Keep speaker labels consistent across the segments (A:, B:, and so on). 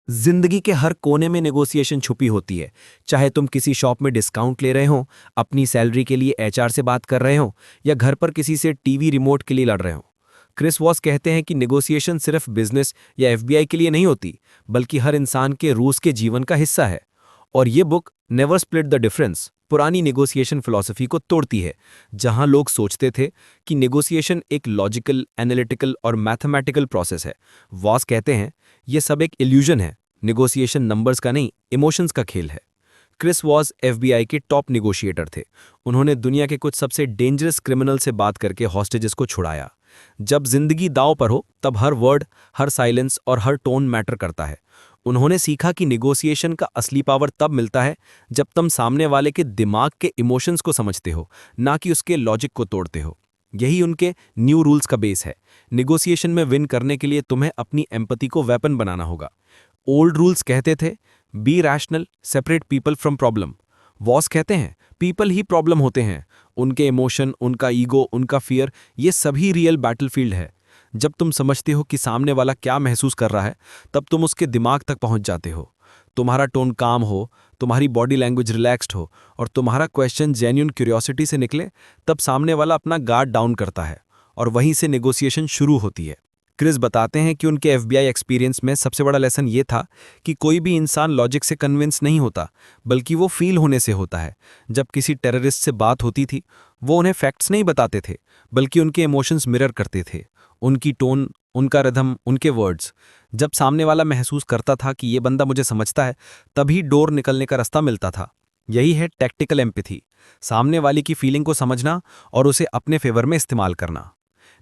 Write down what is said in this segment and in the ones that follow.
A: जिंदगी के हर कोने में नेगोशिएशन छुपी होती है। चाहे तुम किसी शॉप में डिस्काउंट ले रहे हो, अपनी सैलरी के लिए एचआर से बात कर रहे हो, या घर पर किसी से टीवी रिमोट के लिए लड़ रहे हो। क्रिस वॉस कहते हैं कि नेगोशिएशन सिर्फ बिजनेस या एफबीआई के लिए नहीं होती, बल्कि हर इंसान के रूस के जीवन का हिस्सा है। और ये book never split the difference पुरानी नेगोशिएशन फिलॉसफी को तोड़ती है, जहां लोग सोचते थे कि नेगोशिएशन एक लॉजिकल, एनालिटिकल और मैथमेटिकल प्रोसेस है। वॉस कहते हैं ये सब एक इल्यूजन है। नेगोशिएशन नंबर्स का नहीं, इमोशंस का खेल है। क्रिस वॉस एफबीआई के टॉप नेगोशिएटर थे। उन्होंने दुनिया के कुछ सबसे डेंजरस क्रिमिनल से बात करके हॉस्टेजेस को छुड़ाया। जब जिंदगी दांव पर हो, तब हर वर्ड, हर साइलेंस और हर टोन मैटर करता है। उन्होंने सीखा कि नेगोशिएशन का असली पावर तब मिलता है जब तुम सामने वाले के दिमाग के इमोशंस को समझते हो, ना कि उसके लॉजिक को तोड़ते हो। यही उनके न्यू रूल्स का बेस है। नेगोशिएशन में विन करने के लिए तुम्हें अपनी एम्पैथी को वेपन बनाना होगा। ओल्ड रूल्स कहते थे be rational, separate people from problem. Voss कहते हैं पीपल ही प्रॉब्लम होते हैं। उनके इमोशन, उनका ईगो, उनका फियर, ये सभी रियल बैटलफील्ड है। जब तुम समझते हो कि सामने वाला क्या महसूस कर रहा है, तब तुम उसके दिमाग तक पहुंच जाते हो। तुम्हारा टोन काम हो, तुम्हारी बॉडी लैंग्वेज रिलैक्स्ड हो और तुम्हारा क्वेश्चन जेन्युइन क्यूरियोसिटी से निकले, तब सामने वाला अपना गार्ड डाउन करता है और वहीं से नेगोशिएशन शुरू होती है। क्रिस बताते हैं कि उनके एफबीआई एक्सपीरियंस में सबसे बड़ा लेसन ये था कि कोई भी इंसान लॉजिक से कन्विंस नहीं होता, बल्कि वो फील होने से होता है। जब किसी टेररिस्ट से बात होती थी, वो उन्हें फैक्ट्स नहीं बताते थे, बल्कि उनके इमोशंस मिरर करते थे। उनकी टोन, उनका रिदम, उनके वर्ड्स। जब सामने वाला महसूस करता था कि ये बंदा मुझे समझता है, तभी डोर निकलने का रास्ता मिलता था। यही है टैक्टिकल एम्पैथी, सामने वाले की फीलिंग को समझना और उसे अपने फेवर में इस्तेमाल करना।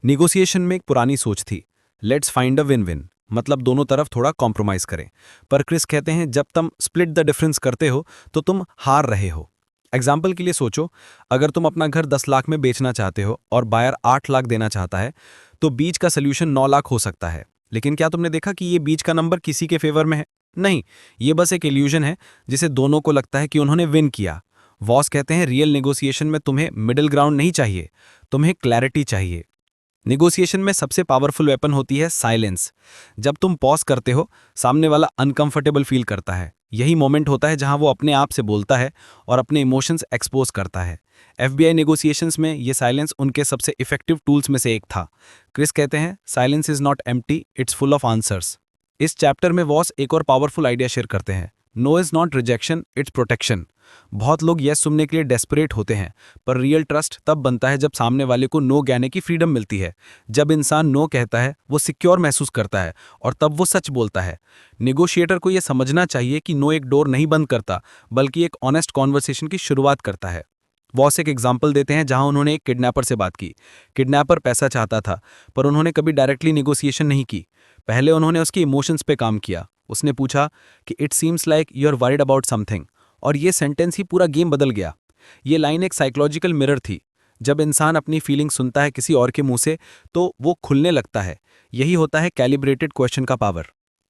A: निगोसिएशन में एक पुरानी सोच थी, let's find a win win, मतलब दोनों तरफ थोड़ा कॉम्प्रोमाइज करें। पर क्रिस कहते हैं जब तुम स्प्लिट द डिफरेंस करते हो तो तुम हार रहे हो। एग्जाम्पल के लिए सोचो, अगर तुम अपना घर 10 लाख में बेचना चाहते हो और बायर 8 लाख देना चाहता है, तो बीच का सोल्यूशन 9 लाख हो सकता है। लेकिन क्या तुमने देखा कि ये बीच का नंबर किसी के फेवर में है? नहीं, ये बस एक इल्यूजन है जिसे दोनों को लगता है कि उन्होंने विन किया। वॉस कहते हैं रियल नेगोशिएशन में तुम्हें मिडिल ग्राउंड नहीं चाहिए, तुम्हें क्लैरिटी चाहिए। नेगोशिएशन में सबसे पावरफुल वेपन होती है साइलेंस। जब तुम पॉज करते हो, सामने वाला अनकंफर्टेबल फील करता है। यही मोमेंट होता है जहां वो अपने आप से बोलता है और अपने इमोशंस एक्सपोज करता है। एफबीआई नेगोशिएशंस में ये साइलेंस उनके सबसे इफेक्टिव टूल्स में से एक था। क्रिस कहते हैं silence is not empty, it's full of answers. इस चैप्टर में वॉस एक और पावरफुल आइडिया शेयर करते हैं, no is not rejection, it's protection. बहुत लोग यस सुनने के लिए डेस्परेट होते हैं, पर रियल ट्रस्ट तब बनता है जब सामने वाले को नो कहने की फ्रीडम मिलती है। जब इंसान नो कहता है, वो सिक्योर महसूस करता है और तब वो सच बोलता है। नेगोशिएटर को यह समझना चाहिए कि नो एक डोर नहीं बंद करता, बल्कि एक ऑनेस्ट कॉन्वर्सेशन की शुरुआत करता है। वॉस एक एग्जाम्पल देते हैं जहां उन्होंने एक किडनैपर से बात की। किडनैपर पैसा चाहता था, पर उन्होंने कभी डायरेक्टली नेगोशिएशन नहीं की। पहले उन्होंने उसके इमोशंस पे काम किया। उसने पूछा कि it seems like you are worried about something, और ये सेंटेंस ही पूरा गेम बदल गया। ये लाइन एक साइकोलॉजिकल मिरर थी। जब इंसान अपनी फीलिंग सुनता है किसी और के मुंह से, तो वो खुलने लगता है। यही होता है कैलिब्रेटेड क्वेश्चन का पावर।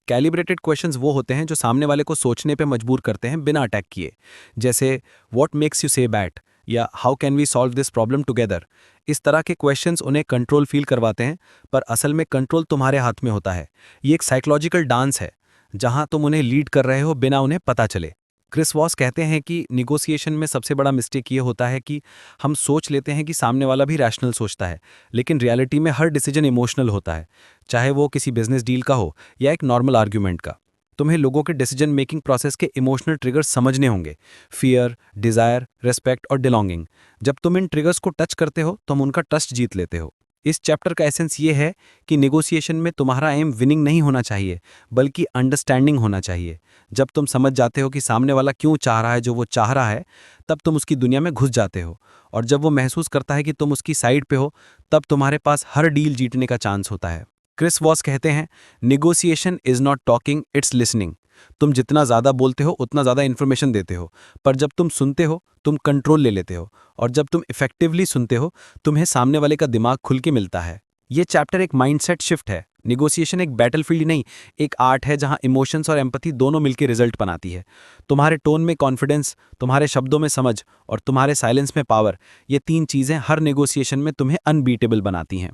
A: कैलिब्रेटेड क्वेश्चंस वो होते हैं जो सामने वाले को सोचने पे मजबूर करते हैं बिना अटैक किए। जैसे what makes you say that, या how can we solve this problem together. इस तरह के क्वेश्चंस उन्हें कंट्रोल फील करवाते हैं, पर असल में कंट्रोल तुम्हारे हाथ में होता है। ये एक साइकोलॉजिकल डांस है जहां तुम उन्हें लीड कर रहे हो बिना उन्हें पता चले। क्रिस वॉस कहते हैं कि निगोशिएशन में सबसे बड़ा मिस्टेक ये होता है कि हम सोच लेते हैं कि सामने वाला भी रैशनल सोचता है, लेकिन रियलिटी में हर डिसीजन इमोशनल होता है, चाहे वो किसी बिजनेस डील का हो या एक नॉर्मल आर्ग्यूमेंट का। तुम्हें लोगों के डिसीजन मेकिंग प्रोसेस के इमोशनल ट्रिगर्स समझने होंगे, फियर, डिजायर, रिस्पेक्ट और बिलोंगिंग। जब तुम इन ट्रिगर्स को टच करते हो, तुम उनका ट्रस्ट जीत लेते हो। इस चैप्टर का एसेंस ये है कि नेगोशिएशन में तुम्हारा एम विनिंग नहीं होना चाहिए, बल्कि अंडरस्टैंडिंग होना चाहिए। जब तुम समझ जाते हो कि सामने वाला क्यों चाह रहा है जो वो चाह रहा है, तब तुम उसकी दुनिया में घुस जाते हो। और जब वो महसूस करता है कि तुम उसकी साइड पे हो, तब तुम्हारे पास हर डील जीतने का चांस होता है। क्रिस वॉस कहते हैं negotiation is not talking, it's listening. तुम जितना ज़्यादा बोलते हो उतना ज़्यादा इन्फॉर्मेशन देते हो, पर जब तुम सुनते हो तुम कंट्रोल ले लेते हो। और जब तुम इफेक्टिवली सुनते हो, तुम्हें सामने वाले का दिमाग खुल के मिलता है। ये चैप्टर एक माइंडसेट शिफ्ट है। निगोशिएशन एक बैटलफील्ड नहीं, एक आर्ट है जहां इमोशंस और एम्पैथी दोनों मिलकर रिजल्ट बनाती है। तुम्हारे टोन में कॉन्फिडेंस, तुम्हारे शब्दों में समझ और तुम्हारे साइलेंस में पावर, ये तीन चीज़ें हर नेगोशिएशन में तुम्हें अनबीटेबल बनाती हैं।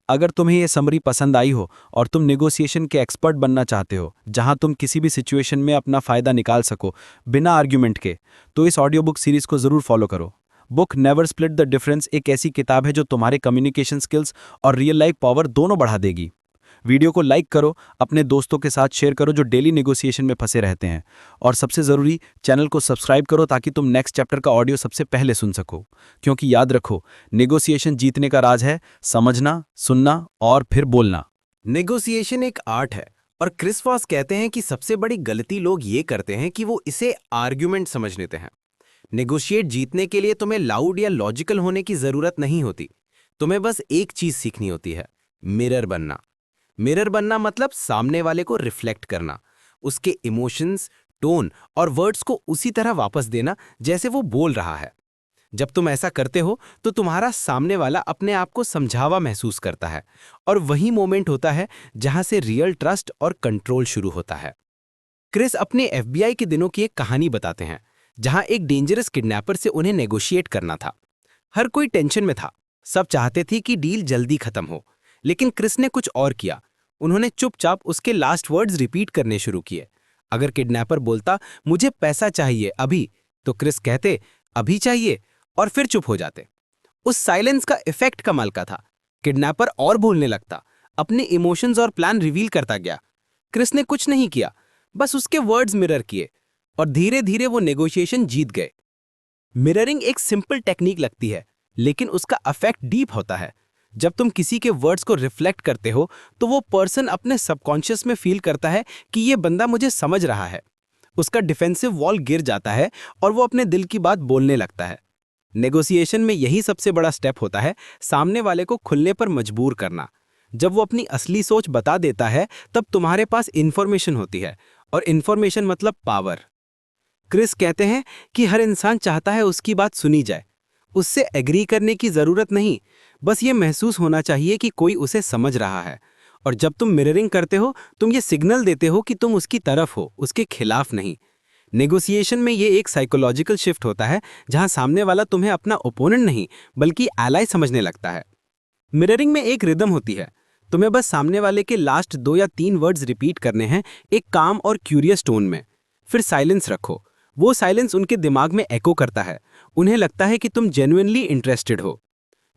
A: अगर तुम्हें ये समरी पसंद आई हो और तुम नेगोशिएशन के एक्सपर्ट बनना चाहते हो, जहां तुम किसी भी सिचुएशन में अपना फ़ायदा निकाल सको बिना आर्ग्यूमेंट के, तो इस ऑडियो बुक सीरीज़ को ज़रूर फॉलो करो। Book never split the difference एक ऐसी किताब है जो तुम्हारे कम्युनिकेशन स्किल्स और रियल लाइफ पावर दोनों बढ़ा देगी। वीडियो को लाइक करो, अपने दोस्तों के साथ शेयर करो जो डेली नेगोशिएशन में फंसे रहते हैं, और सबसे ज़रूरी चैनल को सब्सक्राइब करो ताकि तुम नेक्स्ट चैप्टर का ऑडियो सबसे पहले सुन सको। क्योंकि याद रखो, नेगोशिएशन जीतने का राज है समझना, सुनना और फिर बोलना।
B: नेगोशिएशन एक आर्ट है और क्रिस वॉस कहते हैं कि सबसे बड़ी गलती लोग ये करते हैं कि वो इसे आर्ग्यूमेंट समझ लेते हैं। नेगोशिएट जीतने के लिए तुम्हें लाउड या लॉजिकल होने की जरूरत नहीं होती। तुम्हें बस एक चीज सीखनी होती है, मिरर बनना। मिरर बनना मतलब सामने वाले को रिफ्लेक्ट करना, उसके इमोशंस, टोन और वर्ड्स को उसी तरह वापस देना जैसे वो बोल रहा है। जब तुम ऐसा करते हो तो तुम्हारा सामने वाला अपने आप को समझावा महसूस करता है, और वही मोमेंट होता है जहां से रियल ट्रस्ट और कंट्रोल शुरू होता है। क्रिस अपने FBI के दिनों की एक कहानी बताते हैं, जहां एक डेंजरस किडनैपर से उन्हें नेगोशिएट करना था। हर कोई टेंशन में था, सब चाहते थे कि डील जल्दी खत्म हो, लेकिन क्रिस ने कुछ और किया। उन्होंने चुपचाप उसके लास्ट वर्ड्स रिपीट करने शुरू किए। अगर किडनैपर बोलता मुझे पैसा चाहिए अभी, तो क्रिस कहते अभी चाहिए, और फिर चुप हो जाते। उस साइलेंस का इफेक्ट कमाल का था। किडनैपर और बोलने लगता, अपने इमोशंस और प्लान रिवील करता गया। क्रिस ने कुछ नहीं किया, बस उसके वर्ड्स मिरर किए, और धीरे धीरे वो नेगोशिएशन जीत गए। मिररिंग एक सिंपल टेक्निक लगती है, लेकिन उसका इफेक्ट डीप होता है। जब तुम किसी के वर्ड्स को रिफ्लेक्ट करते हो तो वो पर्सन अपने सबकॉन्शियस में फील करता है कि ये बंदा मुझे समझ रहा है। उसका डिफेंसिव वॉल गिर जाता है और वो अपने दिल की बात बोलने लगता है। नेगोशिएशन में यही सबसे बड़ा स्टेप होता है, सामने वाले को खुलने पर मजबूर करना। जब वो अपनी असली सोच बता देता है, तब तुम्हारे पास इंफॉर्मेशन होती है, और इंफॉर्मेशन मतलब पावर। क्रिस कहते हैं कि हर इंसान चाहता है उसकी बात सुनी जाए। उससे एग्री करने की जरूरत नहीं, बस ये महसूस होना चाहिए कि कोई उसे समझ रहा है। और जब तुम मिररिंग करते हो, तुम ये सिग्नल देते हो कि तुम उसकी तरफ हो, उसके खिलाफ नहीं। नेगोशिएशन में ये एक साइकोलॉजिकल शिफ्ट होता है, जहां सामने वाला तुम्हें अपना ओपोनेंट नहीं बल्कि एलाई समझने लगता है। मिररिंग में एक रिदम होती है। तुम्हें बस सामने वाले के लास्ट 2 या 3 वर्ड्स रिपीट करने हैं, एक काम और क्यूरियस टोन में। फिर साइलेंस रखो। वो साइलेंस उनके दिमाग में एको करता है। उन्हें लगता है कि तुम जेन्युइनली इंटरेस्टेड हो।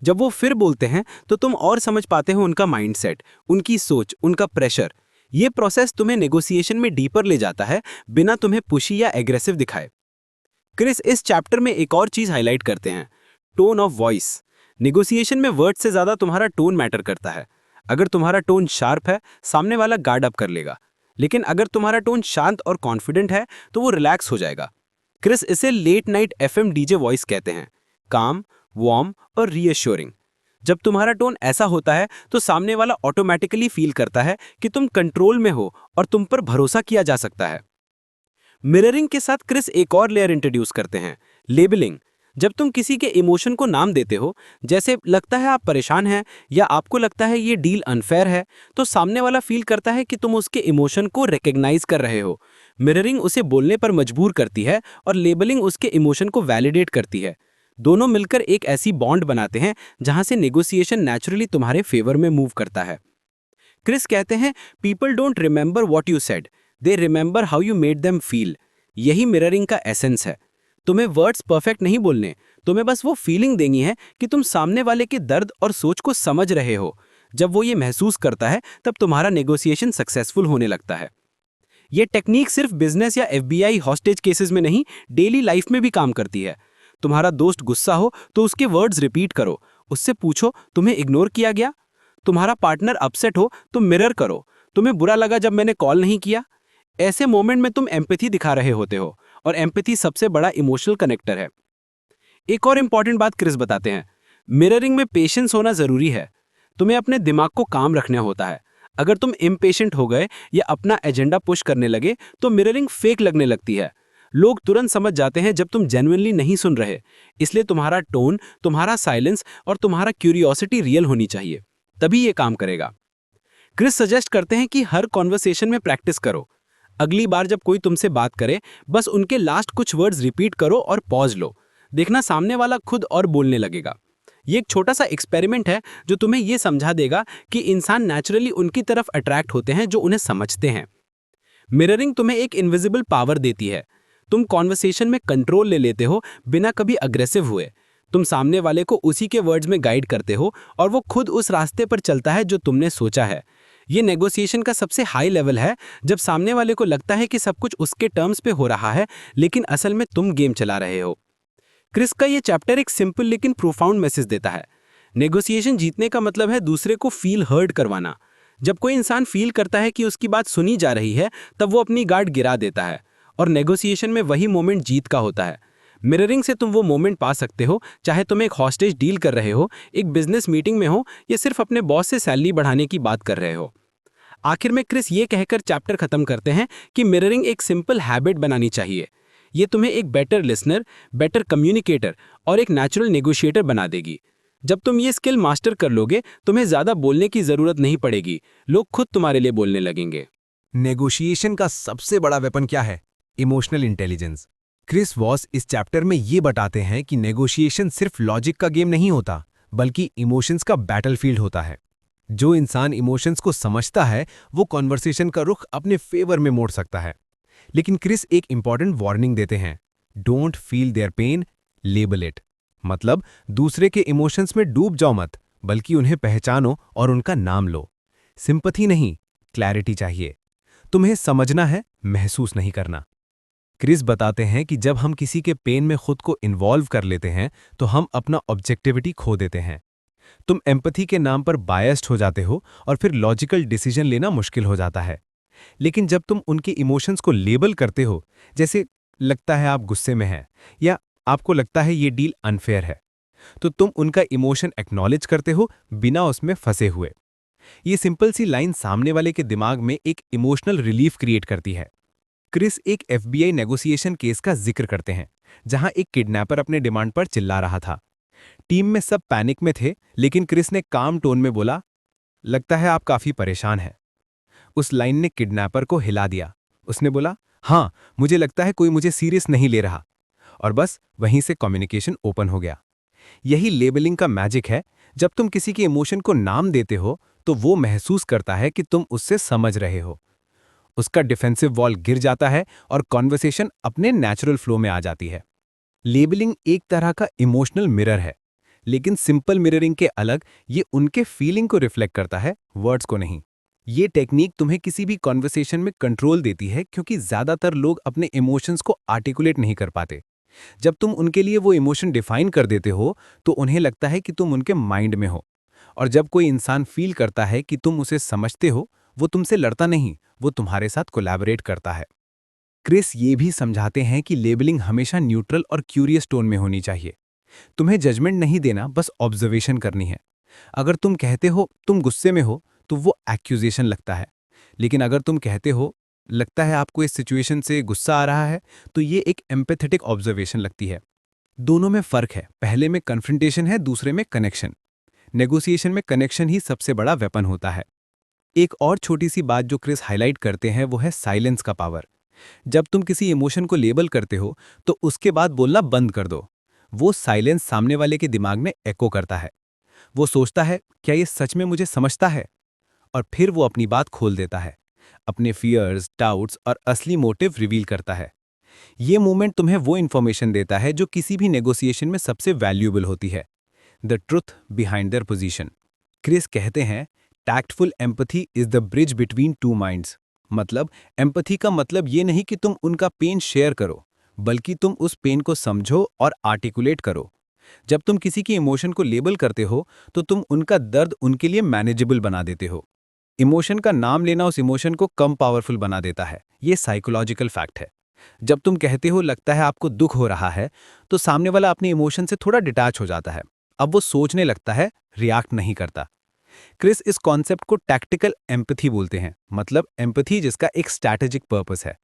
B: जब वो फिर बोलते हैं तो तुम और समझ पाते हो उनका माइंडसेट, उनकी सोच, उनका प्रेशर। ये प्रोसेस तुम्हें नेगोशिएशन में डीपर ले जाता है, बिना तुम्हें पुशी या एग्रेसिव दिखाए। क्रिस इस चैप्टर में एक और चीज हाईलाइट करते हैं, टोन ऑफ वॉइस। नेगोशिएशन में वर्ड से ज्यादा तुम्हारा टोन मैटर करता है। अगर तुम्हारा टोन शार्प है, सामने वाला गार्ड अप कर लेगा, लेकिन अगर तुम्हारा टोन शांत और कॉन्फिडेंट है तो वो रिलैक्स हो जाएगा। क्रिस इसे late night FM DJ voice कहते हैं, काम, वार्म और रीअश्योरिंग। जब तुम्हारा टोन ऐसा होता है तो सामने वाला ऑटोमेटिकली फील करता है कि तुम कंट्रोल में हो और तुम पर भरोसा किया जा सकता है। मिररिंग के साथ क्रिस एक और लेयर इंट्रोड्यूस करते हैं, लेबलिंग। जब तुम किसी के इमोशन को नाम देते हो, जैसे लगता है आप परेशान हैं या आपको लगता है ये डील अनफेयर है, तो सामने वाला फील करता है कि तुम उसके इमोशन को रिकॉग्नाइज कर रहे हो। मिररिंग उसे बोलने पर मजबूर करती है और लेबलिंग उसके इमोशन को वैलिडेट करती है। दोनों मिलकर एक ऐसी बॉन्ड बनाते हैं जहां से नेगोशिएशन नेचुरली तुम्हारे फेवर में मूव करता है। क्रिस कहते हैं, people don't remember what you said, they remember how you made them feel. यही मिररिंग का एसेंस है। तुम्हें वर्ड्स परफेक्ट नहीं बोलने, तुम्हें बस वो फीलिंग देनी है कि तुम सामने वाले के दर्द और सोच को समझ रहे हो। जब वो ये महसूस करता है, तब तुम्हारा नेगोशिएशन सक्सेसफुल होने लगता है। ये टेक्निक सिर्फ बिजनेस या FBI हॉस्टेज केसेस में नहीं, डेली लाइफ में भी काम करती है। तुम्हारा दोस्त गुस्सा हो तो उसके वर्ड्स रिपीट करो, उससे पूछो तुम्हें इग्नोर किया गया। तुम्हारा पार्टनर अपसेट हो तो मिरर करो, तुम्हें बुरा लगा जब मैंने कॉल नहीं किया। ऐसे मोमेंट में तुम एम्पैथी दिखा रहे होते हो, और एम्पैथी सबसे बड़ा इमोशनल कनेक्टर है। एक और इंपॉर्टेंट बात क्रिस बताते हैं, मिररिंग में पेशेंस होना जरूरी है। तुम्हें अपने दिमाग को काम रखना होता है। अगर तुम इम्पेशेंट हो गए या अपना एजेंडा पुश करने लगे तो मिररिंग फेक लगने लगती है। लोग तुरंत समझ जाते हैं जब तुम जेन्युइनली नहीं सुन रहे। इसलिए तुम्हारा टोन, तुम्हारा साइलेंस और तुम्हारा क्यूरियोसिटी रियल होनी चाहिए, तभी ये काम करेगा। क्रिस सजेस्ट करते हैं कि हर कॉन्वर्सेशन में प्रैक्टिस करो। अगली बार जब कोई तुमसे बात करे, बस उनके लास्ट कुछ वर्ड्स रिपीट करो और पॉज लो। देखना सामने वाला खुद और बोलने लगेगा।
C: ये एक छोटा सा एक्सपेरिमेंट है जो तुम्हें ये समझा देगा कि इंसान नेचुरली उनकी तरफ अट्रैक्ट होते हैं जो उन्हें समझते हैं। मिररिंग तुम्हें एक इनविजिबल पावर देती है। तुम कॉन्वर्सेशन में कंट्रोल ले लेते हो बिना कभी अग्रेसिव हुए। तुम सामने वाले को उसी के वर्ड्स में गाइड करते हो और वो खुद उस रास्ते पर चलता है जो तुमने सोचा है। ये नेगोशिएशन का सबसे हाई लेवल है, जब सामने वाले को लगता है कि सब कुछ उसके टर्म्स पे हो रहा है, लेकिन असल में तुम गेम चला रहे हो। क्रिस का ये चैप्टर एक सिंपल लेकिन प्रोफाउंड मैसेज देता है। नेगोशिएशन जीतने का मतलब है दूसरे को फील हर्ट करवाना। जब कोई इंसान फील करता है कि उसकी बात सुनी जा रही है, तब वो अपनी गार्ड गिरा देता है, और नेगोशिएशन में वही मोमेंट जीत का होता है। मिररिंग से तुम वो मोमेंट पा सकते हो, चाहे तुम एक हॉस्टेज डील कर रहे हो, एक बिजनेस मीटिंग में हो, या सिर्फ अपने बॉस से सैलरी बढ़ाने की बात कर रहे हो। आखिर में क्रिस ये कहकर चैप्टर खत्म करते हैं कि मिररिंग एक सिंपल हैबिट बनानी चाहिए। ये तुम्हें एक बेटर लिसनर, बेटर कम्युनिकेटर और एक नेचुरल नेगोशिएटर बना देगी। जब तुम ये स्किल मास्टर कर लोगे, तुम्हें ज़्यादा बोलने की ज़रूरत नहीं पड़ेगी, लोग खुद तुम्हारे लिए बोलने लगेंगे।
B: नेगोशिएशन का सबसे बड़ा वेपन क्या है? Emotional intelligence. क्रिस वॉस इस चैप्टर में ये बताते हैं कि नेगोशिएशन सिर्फ लॉजिक का गेम नहीं होता, बल्कि इमोशंस का बैटलफील्ड होता है। जो इंसान इमोशंस को समझता है, वो कॉन्वर्सेशन का रुख अपने फेवर में मोड़ सकता है। लेकिन क्रिस एक इंपॉर्टेंट वार्निंग देते हैं, don't feel their pain, label it. मतलब दूसरे के इमोशंस में डूब जाओ मत, बल्कि उन्हें पहचानो और उनका नाम लो। सिंपैथी नहीं, क्लैरिटी चाहिए। तुम्हें समझना है, महसूस नहीं करना। क्रिस बताते हैं कि जब हम किसी के पेन में खुद को इन्वॉल्व कर लेते हैं, तो हम अपना ऑब्जेक्टिविटी खो देते हैं। तुम एम्पैथी के नाम पर बायस्ड हो जाते हो और फिर लॉजिकल डिसीजन लेना मुश्किल हो जाता है। लेकिन जब तुम उनके इमोशंस को लेबल करते हो, जैसे लगता है आप गुस्से में हैं या आपको लगता है ये डील अनफेयर है, तो तुम उनका इमोशन एक्नॉलेज करते हो बिना उसमें फंसे हुए। ये सिंपल सी लाइन सामने वाले के दिमाग में एक इमोशनल रिलीफ क्रिएट करती है। क्रिस एक एफबीआई नेगोशिएशन केस का जिक्र करते हैं, जहां एक किडनैपर अपने डिमांड पर चिल्ला रहा था। टीम में सब पैनिक में थे, लेकिन क्रिस ने काम टोन में बोला, लगता है आप काफी परेशान हैं। उस लाइन ने किडनैपर को हिला दिया। उसने बोला, हाँ, मुझे लगता है कोई मुझे सीरियस नहीं ले रहा। और बस वहीं से कम्युनिकेशन ओपन हो गया। यही लेबलिंग का मैजिक है। जब तुम किसी के इमोशन को नाम देते हो, तो वो महसूस करता है कि तुम उससे समझ रहे हो। उसका डिफेंसिव वॉल गिर जाता है और कॉन्वर्सेशन अपने नेचुरल फ्लो में आ जाती है। लेबलिंग एक तरह का इमोशनल मिरर है, लेकिन सिंपल मिररिंग के अलग, ये उनके फीलिंग को रिफ्लेक्ट करता है, वर्ड्स को नहीं। ये टेक्निक तुम्हें किसी भी कॉन्वर्सेशन में कंट्रोल देती है, क्योंकि ज्यादातर लोग अपने इमोशंस को आर्टिकुलेट नहीं कर पाते। जब तुम उनके लिए वो इमोशन डिफाइन कर देते हो, तो उन्हें लगता है कि तुम उनके माइंड में हो। और जब कोई इंसान फील करता है कि तुम उसे समझते हो, वो तुमसे लड़ता नहीं, वो तुम्हारे साथ कोलैबोरेट करता है। क्रिस ये भी समझाते हैं कि लेबलिंग हमेशा न्यूट्रल और क्यूरियस टोन में होनी चाहिए। तुम्हें जजमेंट नहीं देना, बस ऑब्जर्वेशन करनी है। अगर तुम कहते हो तुम गुस्से में हो, तो वो एक्यूजेशन लगता है। लेकिन अगर तुम कहते हो लगता है आपको इस सिचुएशन से गुस्सा आ रहा है, तो ये एक एम्पैथेटिक ऑब्जर्वेशन लगती है। दोनों में फर्क है, पहले में कन्फ्रंटेशन है, दूसरे में कनेक्शन। नेगोशिएशन में कनेक्शन ही सबसे बड़ा वेपन होता है। एक और छोटी सी बात जो क्रिस हाईलाइट करते हैं, वो है साइलेंस का पावर। जब तुम किसी इमोशन को लेबल करते हो, तो उसके बाद बोलना बंद कर दो। वो साइलेंस सामने वाले के दिमाग में एको करता है। वो सोचता है, क्या ये सच में मुझे समझता है? और फिर वो अपनी बात खोल देता है, अपने फियर्स, डाउट्स और असली मोटिव रिवील करता है। ये मूवमेंट तुम्हें वो इन्फॉर्मेशन देता है जो किसी भी नेगोशिएशन में सबसे वैल्यूएबल होती है, the truth behind their position. Chris कहते हैं, tactful empathy is the bridge between two minds. मतलब एम्पैथी का मतलब ये नहीं कि तुम उनका पेन शेयर करो, बल्कि तुम उस पेन को समझो और आर्टिकुलेट करो। जब तुम किसी की इमोशन को लेबल करते हो, तो तुम उनका दर्द उनके लिए मैनेजेबल बना देते हो। इमोशन का नाम लेना उस इमोशन को कम पावरफुल बना देता है। ये साइकोलॉजिकल फैक्ट है। जब तुम कहते हो लगता है आपको दुख हो रहा है, तो सामने वाला अपने इमोशन से थोड़ा डिटैच हो जाता है। अब वो सोचने लगता है, रिएक्ट नहीं करता। क्रिस इस कॉन्सेप्ट को टैक्टिकल एम्पैथी बोलते हैं। मतलब एम्पैथी जिसका एक स्ट्रैटेजिक पर्पस है।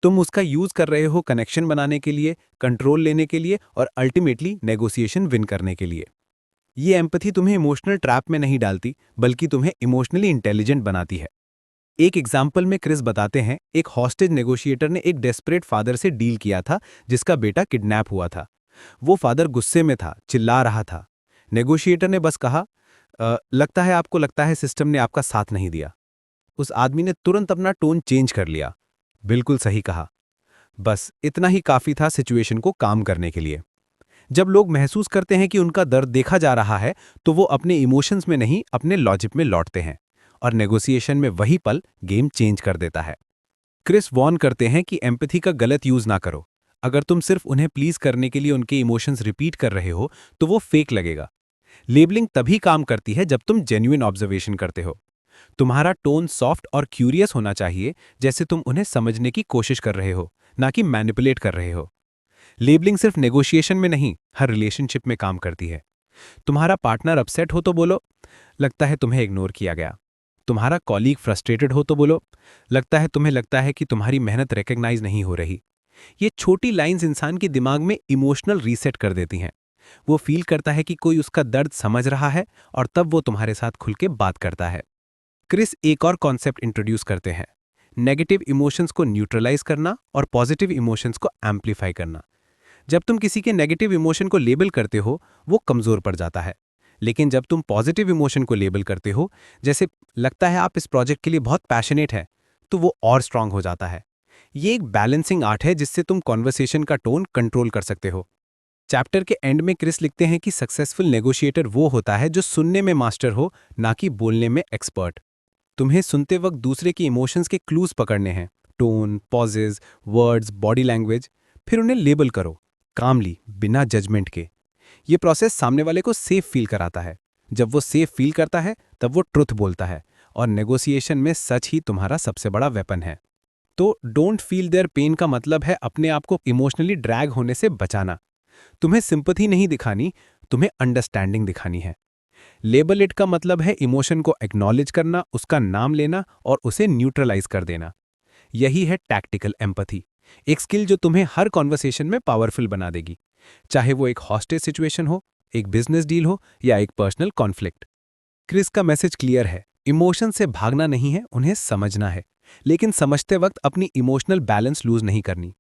B: तुम उसका यूज कर रहे हो कनेक्शन बनाने के लिए, कंट्रोल लेने के लिए और अल्टीमेटली नेगोशिएशन विन करने के लिए। ये एम्पैथी तुम्हें इमोशनल ट्रैप में नहीं डालती, बल्कि तुम्हें इमोशनली इंटेलिजेंट बनाती है। एक एग्जाम्पल में क्रिस बताते हैं, एक हॉस्टेज नेगोशिएटर ने एक डेस्परेट फादर से डील किया था, जिसका बेटा किडनैप हुआ था। वो फादर गुस्से में था, चिल्ला रहा था। नेगोशिएटर ने बस कहा, लगता है आपको लगता है सिस्टम ने आपका साथ नहीं दिया। उस आदमी ने तुरंत अपना टोन चेंज कर लिया। बिल्कुल सही कहा। बस इतना ही काफी था सिचुएशन को काम करने के लिए। जब लोग महसूस करते हैं कि उनका दर्द देखा जा रहा है, तो वो अपने इमोशंस में नहीं, अपने लॉजिक में लौटते हैं, और नेगोशिएशन में वही पल गेम चेंज कर देता है। क्रिस वॉर्न करते हैं कि एम्पैथी का गलत यूज ना करो। अगर तुम सिर्फ उन्हें प्लीज करने के लिए उनके इमोशंस रिपीट कर रहे हो, तो वो फेक लगेगा। लेबलिंग तभी काम करती है जब तुम जेन्युइन ऑब्जर्वेशन करते हो। तुम्हारा टोन सॉफ्ट और क्यूरियस होना चाहिए, जैसे तुम उन्हें समझने की कोशिश कर रहे हो, ना कि मैनिपुलेट कर रहे हो। लेबलिंग सिर्फ नेगोशिएशन में नहीं, हर रिलेशनशिप में काम करती है। तुम्हारा पार्टनर अपसेट हो तो बोलो, लगता है तुम्हें इग्नोर किया गया। तुम्हारा कॉलीग फ्रस्ट्रेटेड हो तो बोलो, लगता है कि तुम्हारी मेहनत रिकग्नाइज नहीं हो रही। ये छोटी लाइंस इंसान के दिमाग में इमोशनल रीसेट कर देती हैं। वो फील करता है कि कोई उसका दर्द समझ रहा है, और तब वो तुम्हारे साथ खुल के बात करता है। क्रिस एक और कॉन्सेप्ट इंट्रोड्यूस करते हैं, नेगेटिव इमोशंस को न्यूट्रलाइज करना और पॉजिटिव इमोशंस को एम्पलीफाई करना। जब तुम किसी के नेगेटिव इमोशन को लेबल करते हो, वो कमजोर पड़ जाता है। लेकिन जब तुम पॉजिटिव इमोशन को लेबल करते हो, जैसे लगता है आप इस प्रोजेक्ट के लिए बहुत पैशनेट है, तो वो और स्ट्रांग हो जाता है। ये एक बैलेंसिंग आर्ट है जिससे तुम कॉन्वर्सेशन का टोन कंट्रोल कर सकते हो। चैप्टर के एंड में क्रिस लिखते हैं कि सक्सेसफुल नेगोशिएटर वो होता है जो सुनने में मास्टर हो, ना कि बोलने में एक्सपर्ट। तुम्हें सुनते वक्त दूसरे के इमोशंस के क्लूज पकड़ने हैं, tone, pauses, words, body language, फिर उन्हें लेबल करो, कामली, बिना जजमेंट के। ये प्रोसेस सामने वाले को सेफ फील कराता है। जब वो सेफ फील करता है, तब वो ट्रुथ बोलता है, और नेगोशिएशन में सच ही तुम्हारा सबसे बड़ा वेपन है। तो डोंट फील देयर पेन का मतलब है अपने आप को इमोशनली ड्रैग होने से बचाना। तुम्हें सिंपैथी नहीं दिखानी, तुम्हें अंडरस्टैंडिंग दिखानी है। लेबल इट का मतलब है इमोशन को एक्नॉलेज करना, उसका नाम लेना और उसे न्यूट्रलाइज कर देना। यही है टैक्टिकल एम्पैथी, एक स्किल जो तुम्हें हर कॉन्वर्सेशन में पावरफुल बना देगी, चाहे वो एक हॉस्टेज सिचुएशन हो, एक बिजनेस डील हो या एक पर्सनल कॉन्फ्लिक्ट। क्रिस का मैसेज क्लियर है, इमोशन से भागना नहीं है, उन्हें समझना है, लेकिन समझते वक्त अपनी इमोशनल बैलेंस लूज नहीं करनी।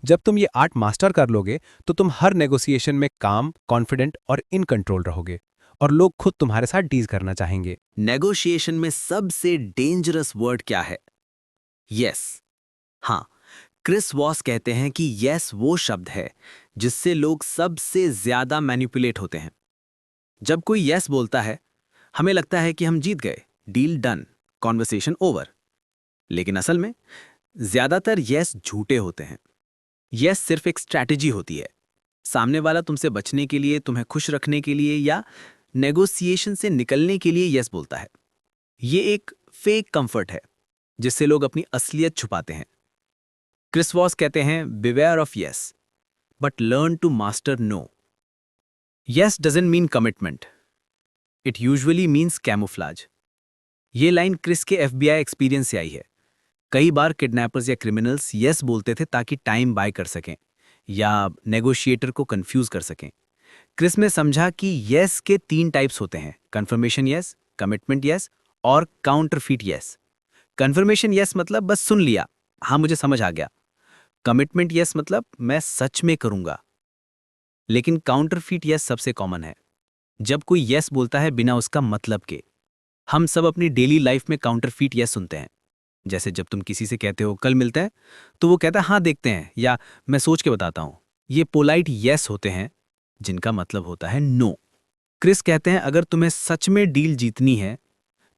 B: जब तुम ये आर्ट मास्टर कर लोगे, तो तुम हर नेगोशिएशन में काम, कॉन्फिडेंट और इन कंट्रोल रहोगे, और लोग खुद तुम्हारे साथ डील करना चाहेंगे।
D: नेगोशिएशन में सबसे डेंजरस वर्ड क्या है? यस। हाँ, क्रिस वॉस कहते हैं कि यस वो शब्द है जिससे लोग सबसे ज्यादा मैनिपुलेट होते हैं। जब कोई यस बोलता है, हमें लगता है कि हम जीत गए, डील डन, कॉन्वर्सेशन ओवर। लेकिन असल में ज्यादातर यस झूठे होते हैं। यस सिर्फ एक स्ट्रैटेजी होती है। सामने वाला तुमसे बचने के लिए, तुम्हें खुश रखने के लिए या नेगोशिएशन से निकलने के लिए यस बोलता है। ये एक फेक कंफर्ट है जिससे लोग अपनी असलियत छुपाते हैं। क्रिस वॉस कहते हैं, beware of yes but learn to master no. Yes doesn't mean commitment, it usually means camouflage. ये लाइन क्रिस के FBI एक्सपीरियंस से आई है। कई बार किडनैपर्स या क्रिमिनल्स यस बोलते थे ताकि टाइम बाय कर सकें या नेगोशिएटर को कंफ्यूज कर सकें। क्रिस ने समझा कि यस के 3 टाइप्स होते हैं, कंफर्मेशन यस, कमिटमेंट यस और काउंटरफीट यस। कंफर्मेशन यस मतलब बस सुन लिया, हाँ मुझे समझ आ गया। कमिटमेंट यस मतलब मैं सच में करूंगा। लेकिन काउंटरफीट यस सबसे कॉमन है, जब कोई यस बोलता है बिना उसका मतलब के। हम सब अपनी डेली लाइफ में काउंटरफीट यस सुनते हैं। जैसे जब तुम किसी से कहते हो कल मिलते हैं, तो वो कहता है हाँ देखते हैं या मैं सोच के बताता हूं। ये पोलाइट यस होते हैं जिनका मतलब होता है नो। क्रिस कहते हैं, अगर तुम्हें सच में डील जीतनी है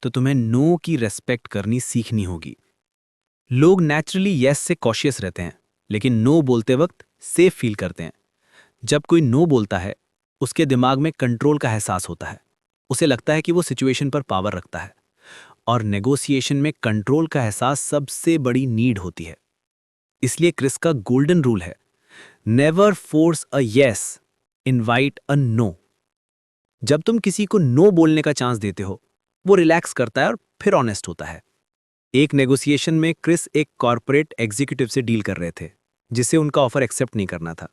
D: तो तुम्हें नो की रेस्पेक्ट करनी सीखनी होगी। लोग नेचुरली यस से कॉशियस रहते हैं, लेकिन नो बोलते वक्त सेफ फील करते हैं। जब कोई नो बोलता है, उसके दिमाग में कंट्रोल का एहसास होता है। उसे लगता है कि वो सिचुएशन पर पावर रखता है, और नेगोशिएशन में कंट्रोल का एहसास सबसे बड़ी नीड होती है। इसलिए क्रिस का गोल्डन रूल है, never force a yes, invite a no. जब तुम किसी को नो बोलने का चांस देते हो, वो रिलैक्स करता है और फिर ऑनेस्ट होता है। एक नेगोशिएशन में क्रिस एक कॉर्पोरेट एग्जीक्यूटिव से डील कर रहे थे जिसे उनका ऑफर एक्सेप्ट नहीं करना था।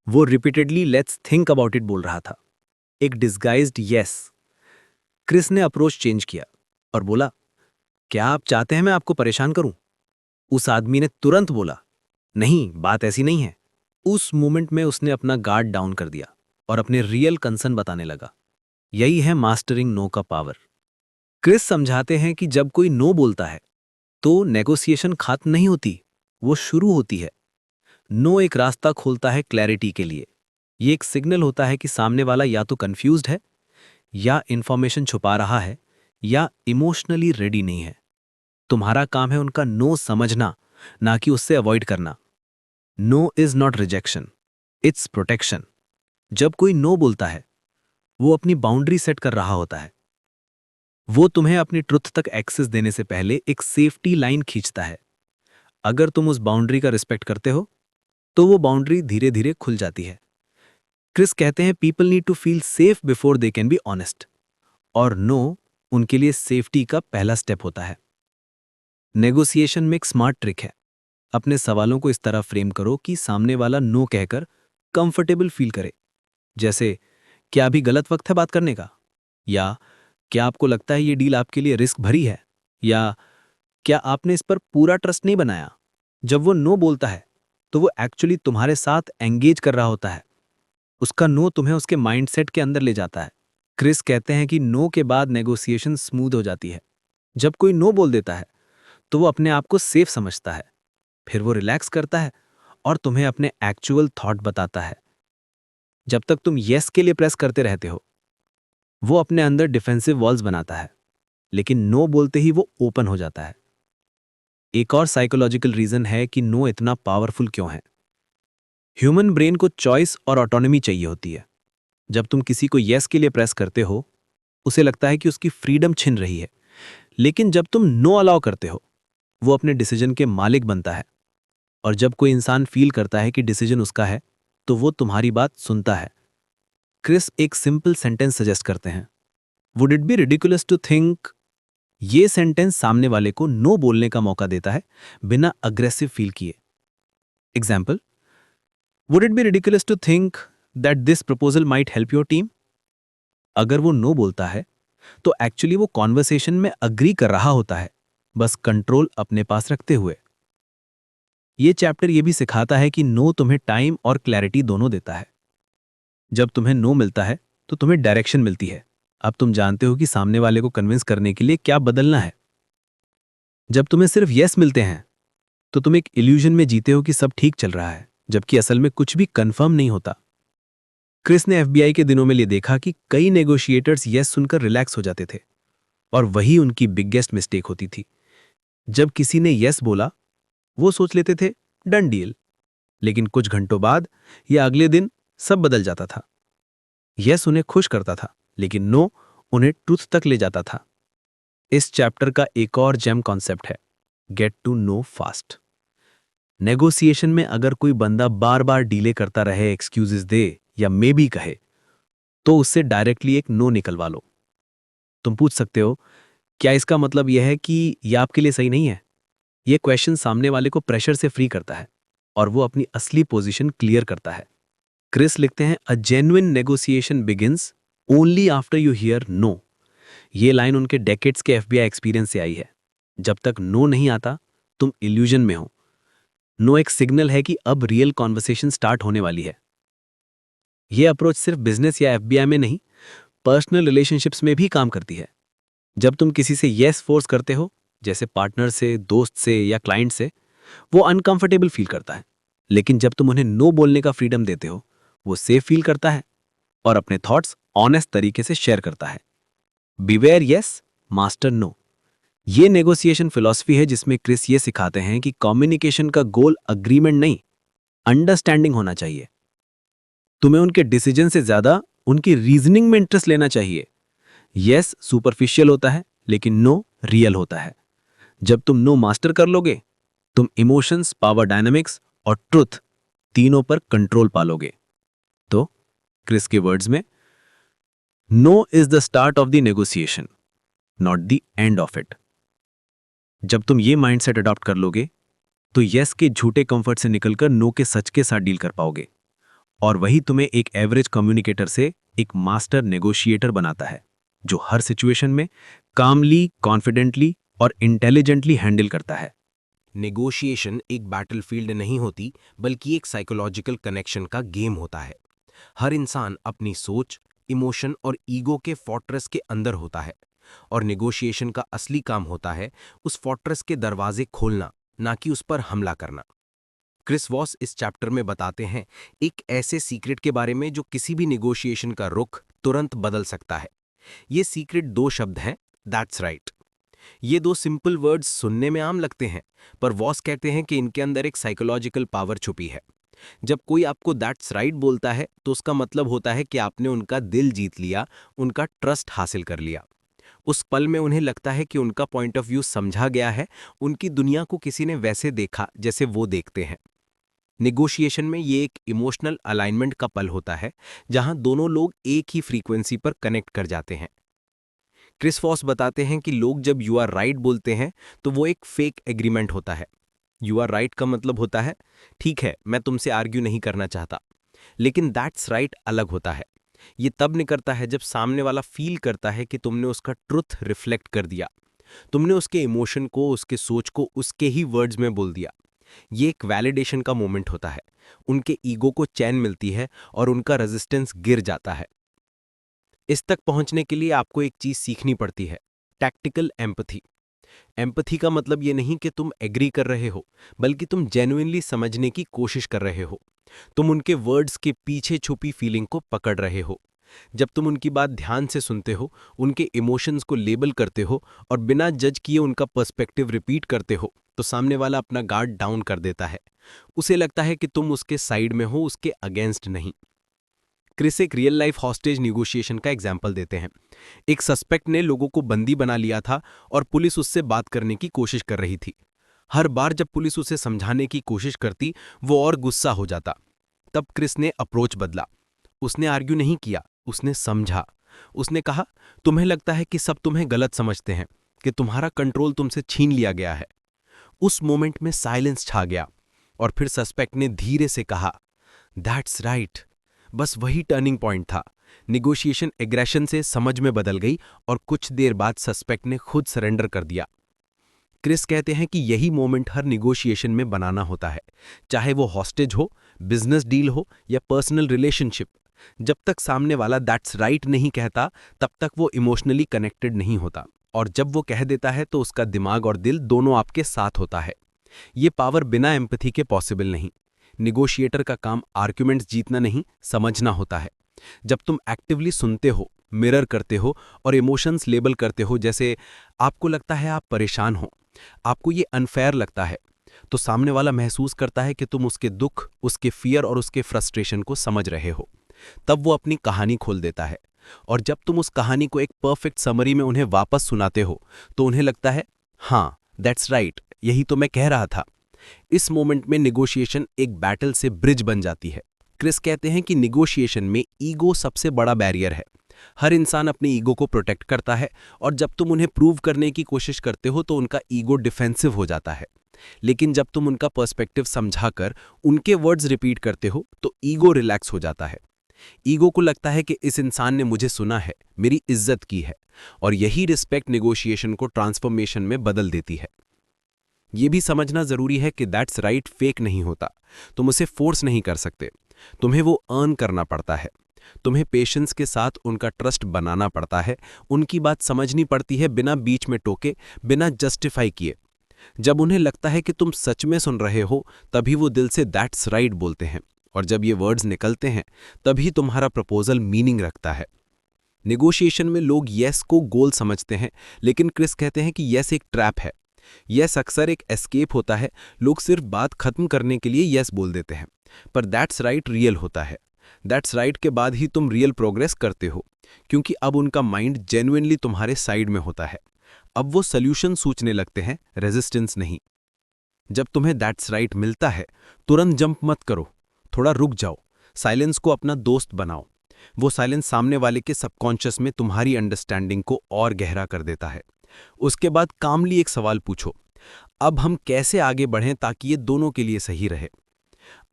D: वो repeatedly let's think about it बोल रहा था, एक डिस्गाइज्ड यस। क्रिस ने अप्रोच चेंज किया और बोला, क्या आप चाहते हैं मैं आपको परेशान करूं? उस आदमी ने तुरंत बोला, नहीं, बात ऐसी नहीं है। उस मोमेंट में उसने अपना गार्ड डाउन कर दिया और अपने रियल कंसर्न बताने लगा। यही है मास्टरिंग नो का पावर। क्रिस समझाते हैं कि जब कोई नो बोलता है तो नेगोशिएशन खत्म नहीं होती, वो शुरू होती है। नो एक रास्ता खोलता है क्लैरिटी के लिए। ये एक सिग्नल होता है कि सामने वाला या तो कंफ्यूज्ड है, या इंफॉर्मेशन छुपा रहा है, या इमोशनली रेडी नहीं है। तुम्हारा काम है उनका नो समझना, ना कि उससे अवॉइड करना। No is not rejection, it's protection. जब कोई नो बोलता है वो अपनी बाउंड्री सेट कर रहा होता है। वो तुम्हें अपनी ट्रुथ तक एक्सेस देने से पहले एक सेफ्टी लाइन खींचता है। अगर तुम उस बाउंड्री का रिस्पेक्ट करते हो तो वो बाउंड्री धीरे धीरे खुल जाती है। क्रिस कहते हैं people need to feel safe before they can be honest, और नो उनके लिए सेफ्टी का पहला स्टेप होता है। नेगोशिएशन में एक स्मार्ट ट्रिक है। अपने सवालों को इस तरह फ्रेम करो कि सामने वाला नो कहकर कंफर्टेबल फील करे। जैसे, क्या अभी गलत वक्त है बात करने का? या क्या आपको लगता है ये डील आपके लिए रिस्क भरी है? या क्या आपने इस पर पूरा ट्रस्ट नहीं बनाया? जब वो नो बोलता है तो वो एक्चुअली तुम्हारे साथ एंगेज कर रहा होता है। उसका नो तुम्हें उसके माइंडसेट के अंदर ले जाता है। क्रिस कहते हैं कि नो के बाद नेगोशिएशन स्मूथ हो जाती है। जब कोई नो बोल देता है तो वो अपने आप को सेफ समझता है, फिर वो रिलैक्स करता है और तुम्हें अपने एक्चुअल थॉट बताता है। जब तक तुम येस के लिए प्रेस करते रहते हो, वो अपने अंदर डिफेंसिव वॉल्स बनाता है, लेकिन नो बोलते ही वो ओपन हो जाता है। एक और साइकोलॉजिकल रीजन है कि नो इतना पावरफुल क्यों है। ह्यूमन ब्रेन को चॉइस और ऑटोनॉमी चाहिए होती है। जब तुम किसी को येस के लिए प्रेस करते हो, उसे लगता है कि उसकी फ्रीडम छिन रही है। लेकिन जब तुम नो अलाउ करते हो, वो अपने डिसीजन के मालिक बनता है। और जब कोई इंसान फील करता है कि डिसीजन उसका है, तो वो तुम्हारी बात सुनता है। क्रिस एक सिंपल सेंटेंस सजेस्ट करते हैं, would it be ridiculous to think. ये सेंटेंस सामने वाले को नो बोलने का मौका देता है बिना अग्रेसिव फील किए। Example, would it be ridiculous to think that this proposal might help your team. अगर वो नो बोलता है तो एक्चुअली वो कॉन्वर्सेशन में अग्री कर रहा होता है, बस कंट्रोल अपने पास रखते हुए। ये चैप्टर ये भी सिखाता है कि नो तुम्हें टाइम और क्लैरिटी दोनों देता है। जब तुम्हें नो मिलता है तो तुम्हें डायरेक्शन मिलती है। अब तुम जानते हो कि सामने वाले को कन्विंस करने के लिए क्या बदलना है। जब तुम्हें सिर्फ यस मिलते हैं तो तुम एक इल्यूजन में जीते हो कि सब ठीक चल रहा है, जबकि असल में कुछ भी कंफर्म नहीं होता। क्रिस ने एफबीआई के दिनों में ये देखा कि कई नेगोशिएटर्स यस सुनकर रिलैक्स हो जाते थे, और वही उनकी बिगेस्ट मिस्टेक होती थी। जब किसी ने यस बोला, वो सोच लेते थे डन डील, लेकिन कुछ घंटों बाद या अगले दिन सब बदल जाता था। यस उन्हें खुश करता था, लेकिन नो उन्हें ट्रूथ तक ले जाता था। इस चैप्टर का एक और जेम कॉन्सेप्ट है, get to no fast. Negotiation में अगर कोई बंदा बार बार डीले करता रहे, एक्सक्यूजेस दे या मे बी कहे, तो उससे डायरेक्टली एक नो निकलवा लो। तुम पूछ सकते हो, क्या इसका मतलब यह है कि यह आपके लिए सही नहीं है? यह क्वेश्चन सामने वाले को प्रेशर से फ्री करता है और वो अपनी असली पोजीशन क्लियर करता है। क्रिस लिखते हैं, a genuine negotiation begins only after you hear no. ये लाइन उनके डेकेड्स के एफबीआई एक्सपीरियंस से आई है। जब तक नो नहीं आता, तुम इल्यूजन में हो। नो एक सिग्नल है कि अब रियल कॉन्वर्सेशन स्टार्ट होने वाली है। यह अप्रोच सिर्फ बिजनेस या एफबीआई में नहीं, पर्सनल रिलेशनशिप्स में भी काम करती है। जब तुम किसी से येस फोर्स करते हो, जैसे पार्टनर से, दोस्त से या क्लाइंट से, वो अनकंफर्टेबल फील करता है। लेकिन जब तुम उन्हें नो बोलने का फ्रीडम देते हो, वो सेफ फील करता है और अपने थॉट्स ऑनेस्ट तरीके से शेयर करता है। Beware yes, master no. ये नेगोशिएशन फिलॉसफी है जिसमें क्रिस ये सिखाते हैं कि कम्युनिकेशन का गोल अग्रीमेंट नहीं, अंडरस्टैंडिंग होना चाहिए। तुम्हें उनके डिसीजन से ज्यादा उनकी रीजनिंग में इंटरेस्ट लेना चाहिए। यस सुपरफिशियल होता है, लेकिन नो रियल होता है। जब तुम नो मास्टर कर लोगे, तुम इमोशंस, पावर डायनामिक्स और ट्रुथ तीनों पर कंट्रोल पालोगे। तो क्रिस के वर्ड्स में, no is the start of the negotiation, not the end of it. जब तुम ये माइंडसेट अडॉप्ट कर लोगे, तो यस के झूठे कंफर्ट से निकलकर नो के सच के साथ डील कर पाओगे, और वही तुम्हें एक एवरेज कम्युनिकेटर से एक मास्टर नेगोशिएटर बनाता है, जो हर सिचुएशन में कामली, कॉन्फिडेंटली और इंटेलिजेंटली हैंडल करता है।
B: नेगोशिएशन एक बैटलफील्ड नहीं होती, बल्कि एक साइकोलॉजिकल कनेक्शन का गेम होता है। हर इंसान अपनी सोच, इमोशन और ईगो के फोर्ट्रेस के अंदर होता है, और नेगोशिएशन का असली काम होता है उस फोर्ट्रेस के दरवाजे खोलना, ना कि उस पर हमला करना। क्रिस वॉस इस चैप्टर में बताते हैं एक ऐसे सीक्रेट के बारे में जो किसी भी नेगोशिएशन का रुख तुरंत बदल सकता है। ये सीक्रेट 2 शब्द हैं, दैट्स राइट। ये 2 सिंपल वर्ड्स सुनने में आम लगते हैं, पर वॉस कहते हैं कि इनके अंदर एक साइकोलॉजिकल पावर छुपी है। जब कोई आपको दैट्स राइट बोलता है तो उसका मतलब होता है कि आपने उनका दिल जीत लिया, उनका ट्रस्ट हासिल कर लिया। उस पल में उन्हें लगता है कि उनका पॉइंट ऑफ व्यू समझा गया है, उनकी दुनिया को किसी ने वैसे देखा जैसे वो देखते हैं। नेगोशिएशन में ये एक इमोशनल अलाइनमेंट का पल होता है, जहां दोनों लोग एक ही फ्रीक्वेंसी पर कनेक्ट कर जाते हैं। क्रिस वॉस बताते हैं कि लोग जब यू आर राइट बोलते हैं तो वो एक फेक एग्रीमेंट होता है। यू आर राइट का मतलब होता है, ठीक है, मैं तुमसे आर्ग्यू नहीं करना चाहता। लेकिन दैट्स राइट अलग होता है। ये तब निकलता है जब सामने वाला फील करता है कि तुमने उसका ट्रुथ रिफ्लेक्ट कर दिया, तुमने उसके इमोशन को, उसके सोच को उसके ही वर्ड्स में बोल दिया। ये एक वैलिडेशन का मोमेंट होता है, उनके ईगो को चैन मिलती है और उनका रेजिस्टेंस गिर जाता है। इस तक पहुंचने के लिए आपको एक चीज सीखनी पड़ती है, टैक्टिकल एम्पथी। एम्पथी का मतलब ये नहीं कि तुम एग्री कर रहे हो, बल्कि तुम जेन्युइनली समझने की कोशिश कर रहे हो। तुम उनके वर्ड्स के पीछे छुपी फीलिंग को पकड़ रहे हो। जब तुम उनकी बात ध्यान से सुनते हो, उनके इमोशंस को लेबल करते हो और बिना जज किए उनका पर्सपेक्टिव रिपीट करते हो, तो सामने वाला अपना गार्ड डाउन कर देता है। उसे लगता है कि तुम उसके साइड में हो, उसके अगेंस्ट नहीं। क्रिस एक रियल लाइफ हॉस्टेज निगोशिएशन का एग्जाम्पल देते हैं। एक सस्पेक्ट ने लोगों को बंदी बना लिया था और पुलिस उससे बात करने की कोशिश कर रही थी। हर बार जब पुलिस उसे समझाने की कोशिश करती, वो और गुस्सा हो जाता। तब क्रिस ने अप्रोच बदला। उसने आर्ग्यू नहीं किया, उसने समझा। उसने कहा, तुम्हें लगता है कि सब तुम्हें गलत समझते हैं, कि तुम्हारा कंट्रोल तुमसे छीन लिया गया है। उस मोमेंट में साइलेंस छा गया और फिर सस्पेक्ट ने धीरे से कहा, दैट्स राइट। बस वही टर्निंग पॉइंट था। निगोशिएशन एग्रेशन से समझ में बदल गई और कुछ देर बाद सस्पेक्ट ने खुद सरेंडर कर दिया। क्रिस कहते हैं कि यही मोमेंट हर निगोशिएशन में बनाना होता है, चाहे वो हॉस्टेज हो, बिजनेस डील हो या पर्सनल रिलेशनशिप। जब तक सामने वाला दैट्स राइट नहीं कहता, तब तक वो इमोशनली कनेक्टेड नहीं होता, और जब वो कह देता है तो उसका दिमाग और दिल दोनों आपके साथ होता है। ये पावर बिना एम्पैथी के पॉसिबल नहीं। निगोशिएटर का काम आर्ग्यूमेंट्स जीतना नहीं, समझना होता है। जब तुम एक्टिवली सुनते हो, मिरर करते हो और इमोशंस लेबल करते हो, जैसे आपको लगता है आप परेशान हो, आपको ये अनफेयर लगता है, तो सामने वाला महसूस करता है कि तुम उसके दुख, उसके फियर और उसके फ्रस्ट्रेशन को समझ रहे हो। तब वो अपनी कहानी खोल देता है, और जब तुम उस कहानी को एक परफेक्ट समरी में उन्हें वापस सुनाते हो, तो उन्हें लगता है, हाँ दैट्स राइट, यही तो मैं कह रहा था। इस मोमेंट में निगोशिएशन एक बैटल से ब्रिज बन जाती है। क्रिस कहते हैं कि निगोशिएशन में ईगो सबसे बड़ा बैरियर है। हर इंसान अपने ईगो को प्रोटेक्ट करता है, और जब तुम उन्हें प्रूव करने की कोशिश करते हो तो उनका ईगो डिफेंसिव हो जाता है। लेकिन जब तुम उनका पर्सपेक्टिव समझाकर उनके वर्ड्स रिपीट करते हो तो ईगो रिलैक्स हो जाता है। ईगो को लगता है कि इस इंसान ने मुझे सुना है, मेरी इज्जत की है, और यही रिस्पेक्ट निगोशिएशन को ट्रांसफॉर्मेशन में बदल देती है। यह भी समझना जरूरी है कि दैट्स राइट फेक नहीं होता। तुम उसे फोर्स नहीं कर सकते, तुम्हें वो अर्न करना पड़ता है। तुम्हें पेशेंस के साथ उनका ट्रस्ट बनाना पड़ता है, उनकी बात समझनी पड़ती है बिना बीच में टोके, बिना जस्टिफाई किए। जब उन्हें लगता है कि तुम सच में सुन रहे हो, तभी वो दिल से दैट्स राइट बोलते हैं, और जब ये वर्ड्स निकलते हैं तभी तुम्हारा प्रपोजल मीनिंग रखता है। निगोशिएशन में लोग यस को गोल समझते हैं, लेकिन क्रिस कहते हैं कि यस एक ट्रैप है। यस अक्सर एक एस्केप होता है। लोग सिर्फ बात खत्म करने के लिए यस बोल देते हैं, पर दैट्स राइट रियल होता है। दैट्स राइट के बाद ही तुम रियल प्रोग्रेस करते हो, क्योंकि अब उनका माइंड जेन्युइनली तुम्हारे साइड में होता है। अब वो सॉल्यूशन सोचने लगते हैं, रेजिस्टेंस नहीं। जब तुम्हें दैट्स राइट मिलता है, तुरंत जंप मत करो, थोड़ा रुक जाओ, साइलेंस को अपना दोस्त बनाओ। वो साइलेंस सामने वाले के सबकॉन्शियस में तुम्हारी अंडरस्टैंडिंग को और गहरा कर देता है। उसके बाद कामली एक सवाल पूछो, अब हम कैसे आगे बढ़ें ताकि ये दोनों के लिए सही रहे।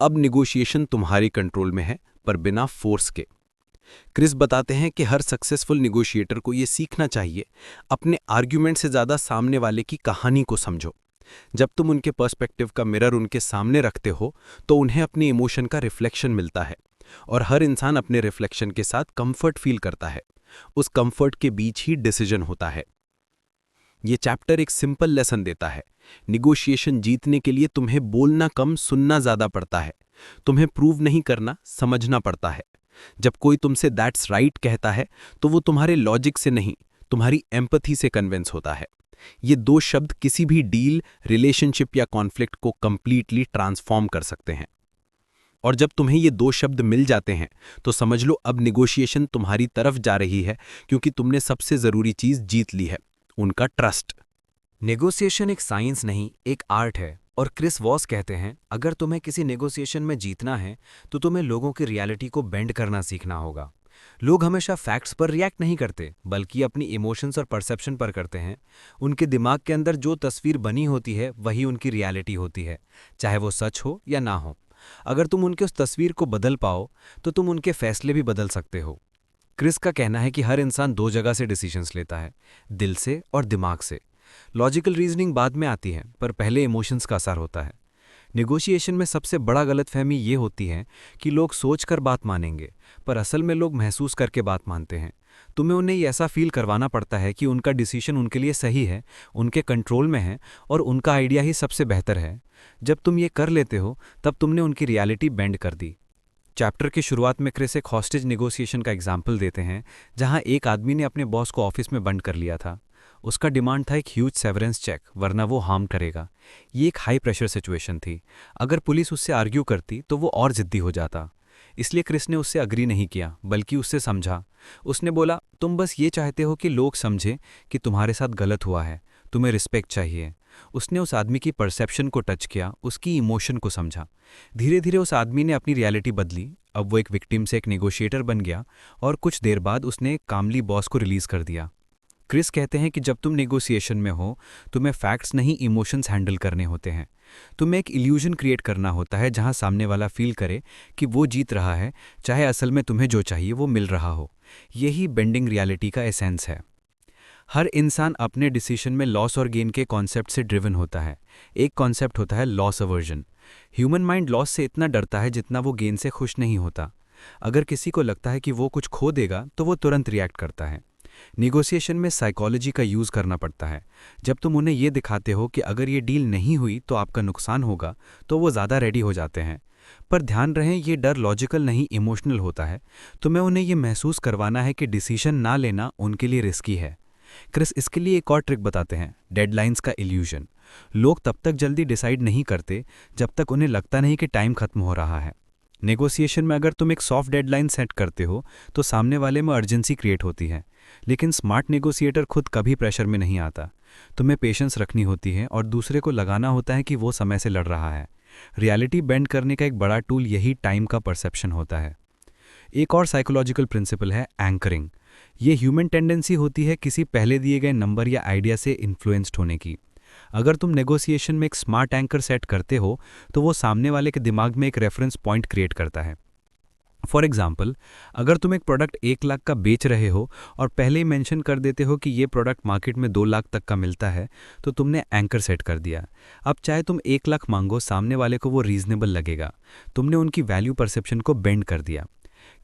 B: अब निगोशिएशन तुम्हारे कंट्रोल में है, पर बिना फोर्स के। क्रिस बताते हैं कि हर सक्सेसफुल निगोशिएटर को ये सीखना चाहिए, अपने आर्ग्यूमेंट से ज़्यादा सामने वाले की कहानी को समझो। जब तुम उनके पर्सपेक्टिव का मिरर उनके सामने रखते हो, तो उन्हें अपने इमोशन का रिफ्लेक्शन मिलता है। और हर इंसान अपने रिफ्लेक्शन के साथ कंफर्ट फील करता है। उस कंफर्ट के बीच ही डिसीजन होता है। ये चैप्टर एक सिंपल लेसन देता है। निगोशिएशन जीतने के लिए तुम्हें बोलना कम, सुनना ज़्यादा पड़ता है। तुम्हें प्रूव नहीं करना, समझना पड़ता है। जब कोई तुमसे दैट्स राइट कहता है तो वो तुम्हारे लॉजिक से नहीं, तुम्हारी एम्पैथी से कन्विंस होता है। ये दो शब्द किसी भी डील, रिलेशनशिप या कॉन्फ्लिक्ट को कंप्लीटली ट्रांसफॉर्म कर सकते हैं। और जब तुम्हें ये दो शब्द मिल जाते हैं तो समझ लो अब निगोशिएशन तुम्हारी तरफ जा रही है, क्योंकि तुमने सबसे ज़रूरी चीज़ जीत ली है, उनका ट्रस्ट।
A: नेगोशिएशन एक साइंस नहीं, एक आर्ट है। और क्रिस वॉस कहते हैं, अगर तुम्हें किसी नेगोशिएशन में जीतना है तो तुम्हें लोगों की रियलिटी को बेंड करना सीखना होगा। लोग हमेशा फैक्ट्स पर रिएक्ट नहीं करते, बल्कि अपनी इमोशंस और परसेप्शन पर करते हैं। उनके दिमाग के अंदर जो तस्वीर बनी होती है वही उनकी रियलिटी होती है, चाहे वो सच हो या ना हो। अगर तुम उनके उस तस्वीर को बदल पाओ तो तुम उनके फैसले भी बदल सकते हो। क्रिस का कहना है कि हर इंसान दो जगह से डिसीजंस लेता है, दिल से और दिमाग से। लॉजिकल रीजनिंग बाद में आती है, पर पहले इमोशंस का असर होता है। नेगोशिएशन में सबसे बड़ा गलतफहमी ये होती है कि लोग सोचकर बात मानेंगे, पर असल में लोग महसूस करके बात मानते हैं। तुम्हें उन्हें ये ऐसा फील करवाना पड़ता है कि उनका डिसीजन उनके लिए सही है, उनके कंट्रोल में है और उनका आइडिया ही सबसे बेहतर है। जब तुम ये कर लेते हो तब तुमने उनकी रियलिटी बेंड कर दी। चैप्टर की शुरुआत में क्रिस एक हॉस्टेज नेगोशिएशन का एग्जाम्पल देते हैं, जहां एक आदमी ने अपने बॉस को ऑफिस में बंद कर लिया था। उसका डिमांड था एक ह्यूज सेवरेंस चेक, वरना वो हार्म करेगा। ये एक हाई प्रेशर सिचुएशन थी। अगर पुलिस उससे आर्ग्यू करती तो वो और जिद्दी हो जाता। इसलिए क्रिस ने उससे अग्री नहीं किया, बल्कि उससे समझा। उसने बोला, तुम बस ये चाहते हो कि लोग समझें कि तुम्हारे साथ गलत हुआ है, तुम्हें रिस्पेक्ट चाहिए। उसने उस आदमी की परसेप्शन को टच किया, उसकी इमोशन को समझा। धीरे धीरे उस आदमी ने अपनी रियलिटी बदली। अब वो एक विक्टिम से एक नेगोशिएटर बन गया और कुछ देर बाद उसने कामली बॉस को रिलीज कर दिया। क्रिस कहते हैं कि जब तुम नेगोशिएशन में हो, तुम्हें फैक्ट्स नहीं, इमोशंस हैंडल करने होते हैं। तुम्हें एक इल्यूजन क्रिएट करना होता है जहां सामने वाला फील करे कि वो जीत रहा है, चाहे असल में तुम्हें जो चाहिए वो मिल रहा हो। यही बेंडिंग रियलिटी का एसेंस है। हर इंसान अपने डिसीजन में लॉस और गेन के कॉन्सेप्ट से ड्रिवन होता है। एक कॉन्सेप्ट होता है loss aversion. Human mind loss से इतना डरता है जितना वो गेन से खुश नहीं होता। अगर किसी को लगता है कि वो कुछ खो देगा तो वो तुरंत रिएक्ट करता है। नेगोशिएशन में साइकोलॉजी का यूज़ करना पड़ता है। जब तुम उन्हें ये दिखाते हो कि अगर ये डील नहीं हुई तो आपका नुकसान होगा, तो वो ज़्यादा रेडी हो जाते हैं। पर ध्यान रहे, ये डर लॉजिकल नहीं, इमोशनल होता है। तुम्हें उन्हें ये महसूस करवाना है कि डिसीजन ना लेना उनके लिए रिस्की है। क्रिस इसके लिए एक और ट्रिक बताते हैं, डेडलाइंस का इल्यूजन। लोग तब तक जल्दी डिसाइड नहीं करते जब तक उन्हें लगता नहीं कि टाइम खत्म हो रहा है। नेगोशिएशन में अगर तुम एक सॉफ्ट डेडलाइन सेट करते हो तो सामने वाले में अर्जेंसी क्रिएट होती है। लेकिन स्मार्ट नेगोशिएटर खुद कभी प्रेशर में नहीं आता। तुम्हें पेशेंस रखनी होती है और दूसरे को लगाना होता है कि वो समय से लड़ रहा है। रियलिटी बेंड करने का एक बड़ा टूल यही टाइम का परसेप्शन होता है। एक और साइकोलॉजिकल प्रिंसिपल है एंकरिंग। ये ह्यूमन टेंडेंसी होती है किसी पहले दिए गए नंबर या आइडिया से इन्फ्लुएंस्ड होने की। अगर तुम नेगोशिएशन में एक स्मार्ट एंकर सेट करते हो तो वो सामने वाले के दिमाग में एक रेफरेंस पॉइंट क्रिएट करता है। फॉर एग्जाम्पल, अगर तुम एक प्रोडक्ट 1 लाख का बेच रहे हो और पहले ही मेंशन कर देते हो कि ये प्रोडक्ट मार्केट में 2 लाख तक का मिलता है, तो तुमने एंकर सेट कर दिया। अब चाहे तुम 1 लाख मांगो, सामने वाले को वो रीजनेबल लगेगा। तुमने उनकी वैल्यू परसेप्शन को बेंड कर दिया।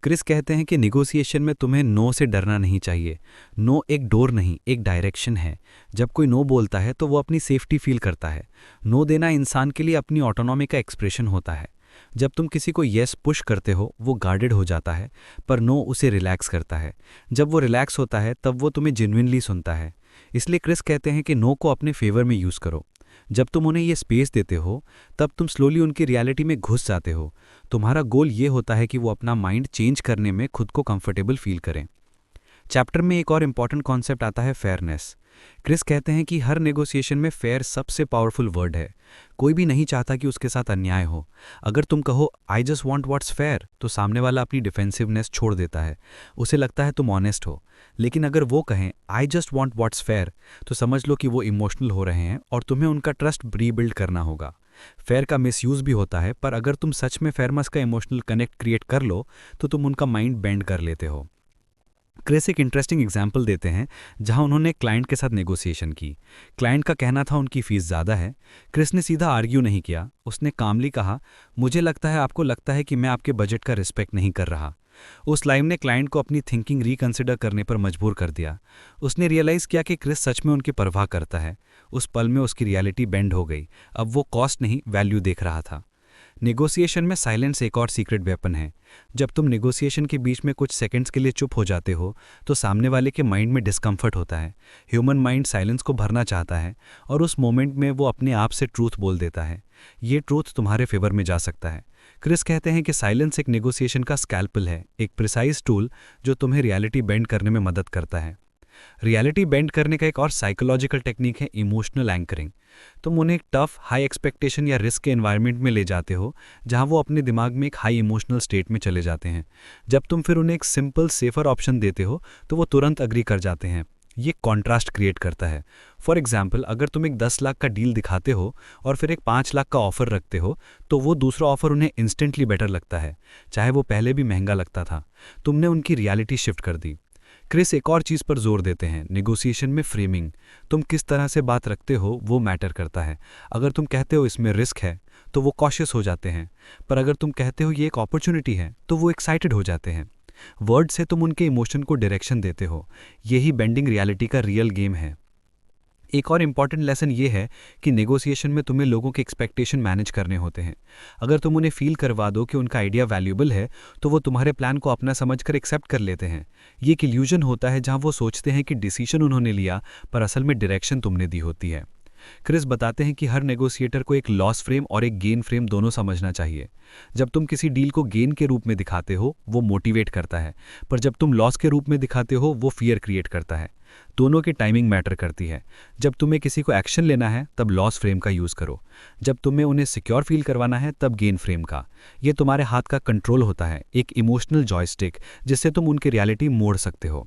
A: क्रिस कहते हैं कि निगोशिएशन में तुम्हें नो से डरना नहीं चाहिए। नो एक डोर नहीं, एक डायरेक्शन है। जब कोई नो बोलता है तो वो अपनी सेफ्टी फील करता है। नो देना इंसान के लिए अपनी ऑटोनॉमी का एक्सप्रेशन होता है। जब तुम किसी को येस पुश करते हो, वो गार्डेड हो जाता है, पर नो उसे रिलैक्स करता है। जब वो रिलैक्स होता है तब वो तुम्हें जेन्युइनली सुनता है। इसलिए क्रिस कहते हैं कि नो को अपने फेवर में यूज़ करो। जब तुम उन्हें ये स्पेस देते हो तब तुम स्लोली उनकी रियलिटी में घुस जाते हो। तुम्हारा गोल ये होता है कि वो अपना माइंड चेंज करने में खुद को कंफर्टेबल फील करें। चैप्टर में एक और इम्पॉर्टेंट कॉन्सेप्ट आता है फेयरनेस। क्रिस कहते हैं कि हर नेगोशिएशन में फेयर सबसे पावरफुल वर्ड है। कोई भी नहीं चाहता कि उसके साथ अन्याय हो। अगर तुम कहो I just want what's fair, तो सामने वाला अपनी डिफेंसिवनेस छोड़ देता है। उसे लगता है तुम ऑनेस्ट हो। लेकिन अगर वो कहें I just want what's fair, तो समझ लो कि वो इमोशनल हो रहे हैं और तुम्हें उनका ट्रस्ट रीबिल्ड करना होगा। फेयर का मिसयूज भी होता है, पर अगर तुम सच में फेयरनेस का इमोशनल कनेक्ट क्रिएट कर लो तो तुम उनका माइंड बेंड कर लेते हो।
E: क्रिस एक इंटरेस्टिंग एग्जाम्पल देते हैं जहां उन्होंने क्लाइंट के साथ नेगोशिएशन की। क्लाइंट का कहना था उनकी फ़ीस ज़्यादा है। क्रिस ने सीधा आर्ग्यू नहीं किया, उसने कामली कहा, मुझे लगता है आपको लगता है कि मैं आपके बजट का रिस्पेक्ट नहीं कर रहा। उस लाइन ने क्लाइंट को अपनी थिंकिंग रिकंसिडर करने पर मजबूर कर दिया। उसने रियलाइज़ किया कि क्रिस सच में उनकी परवाह करता है। उस पल में उसकी रियलिटी बेंड हो गई। अब वो कॉस्ट नहीं, वैल्यू देख रहा था। नेगोशिएशन में साइलेंस एक और सीक्रेट वेपन है। जब तुम नेगोशिएशन के बीच में कुछ सेकंड्स के लिए चुप हो जाते हो तो सामने वाले के माइंड में डिस्कम्फर्ट होता है। ह्यूमन माइंड साइलेंस को भरना चाहता है और उस मोमेंट में वो अपने आप से ट्रूथ बोल देता है। ये ट्रूथ तुम्हारे फेवर में जा सकता है। क्रिस कहते हैं कि साइलेंस एक नेगोशिएशन का स्कैल्पल है, एक प्रिसाइज टूल जो तुम्हें रियलिटी बेंड करने में मदद करता है। रियलिटी बेंड करने का एक और साइकोलॉजिकल टेक्निक है इमोशनल एंकरिंग। तुम उन्हें एक टफ, हाई एक्सपेक्टेशन या रिस्क के एनवायरनमेंट में ले जाते हो जहां वो अपने दिमाग में एक हाई इमोशनल स्टेट में चले जाते हैं। जब तुम फिर उन्हें एक सिंपल, सेफर ऑप्शन देते हो तो वो तुरंत अग्री कर जाते हैं। ये कॉन्ट्रास्ट क्रिएट करता है। फॉर एग्जाम्पल, अगर तुम एक 10 लाख का डील दिखाते हो और फिर एक 5 लाख का ऑफर रखते हो तो वो दूसरा ऑफर उन्हें इंस्टेंटली बेटर लगता है, चाहे वो पहले भी महंगा लगता था। तुमने उनकी रियलिटी शिफ्ट कर दी। क्रिस एक और चीज़ पर जोर देते हैं, नेगोशिएशन में फ्रेमिंग। तुम किस तरह से बात रखते हो वो मैटर करता है। अगर तुम कहते हो इसमें रिस्क है तो वो कॉशियस हो जाते हैं, पर अगर तुम कहते हो ये एक अपॉर्चुनिटी है तो वो एक्साइटेड हो जाते हैं। वर्ड से तुम उनके इमोशन को डायरेक्शन देते हो। यही बेंडिंग रियलिटी का रियल गेम है। एक और इम्पॉर्टेंट लेसन ये है कि नेगोशिएशन में तुम्हें लोगों के एक्सपेक्टेशन मैनेज करने होते हैं। अगर तुम उन्हें फील करवा दो कि उनका आइडिया वैल्यूएबल है तो वो तुम्हारे प्लान को अपना समझकर एक्सेप्ट कर लेते हैं। ये एक इल्यूजन होता है जहां वो सोचते हैं कि डिसीजन उन्होंने लिया, पर असल में डायरेक्शन तुमने दी होती है। क्रिस बताते हैं कि हर नेगोशिएटर को एक लॉस फ्रेम और एक गेन फ्रेम दोनों समझना चाहिए। जब तुम किसी डील को गेन के रूप में दिखाते हो वो मोटिवेट करता है, पर जब तुम लॉस के रूप में दिखाते हो वो फियर क्रिएट करता है। दोनों की टाइमिंग मैटर करती है। जब तुम्हें किसी को एक्शन लेना है तब लॉस फ्रेम का यूज़ करो, जब तुम्हें उन्हें सिक्योर फील करवाना है तब गेन फ्रेम का। ये तुम्हारे हाथ का कंट्रोल होता है, एक इमोशनल जॉयस्टिक जिससे तुम उनकी रियलिटी मोड़ सकते हो।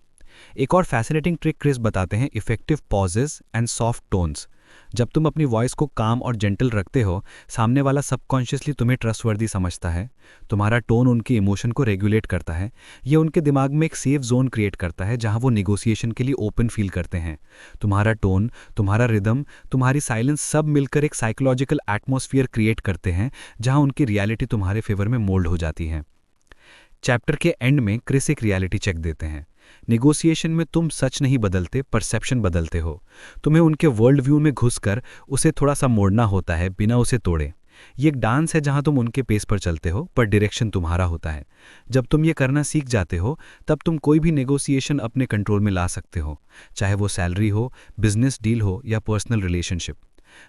E: एक और फैसिनेटिंग ट्रिक क्रिस बताते हैं, effective pauses and soft tones. जब तुम अपनी वॉइस को काम और जेंटल रखते हो, सामने वाला सबकॉन्शियसली तुम्हें ट्रस्टवर्दी समझता है। तुम्हारा टोन उनके इमोशन को रेगुलेट करता है। ये उनके दिमाग में एक सेफ जोन क्रिएट करता है जहां वो नेगोशिएशन के लिए ओपन फील करते हैं। तुम्हारा टोन, तुम्हारा रिदम, तुम्हारी साइलेंस सब मिलकर एक साइकोलॉजिकल एटमॉस्फेयर क्रिएट करते हैं जहां उनकी रियलिटी तुम्हारे फेवर में मोल्ड हो जाती है। चैप्टर के एंड में क्रिस एक रियलिटी चेक देते हैं। नेगोशिएशन में तुम सच नहीं बदलते, परसेप्शन बदलते हो। तुम्हें उनके वर्ल्ड व्यू में घुसकर उसे थोड़ा सा मोड़ना होता है, बिना उसे तोड़े। ये एक डांस है जहां तुम उनके पेस पर चलते हो, पर डायरेक्शन तुम्हारा होता है। जब तुम ये करना सीख जाते हो तब तुम कोई भी नेगोशिएशन अपने कंट्रोल में ला सकते हो, चाहे वो सैलरी हो, बिजनेस डील हो या personal relationship.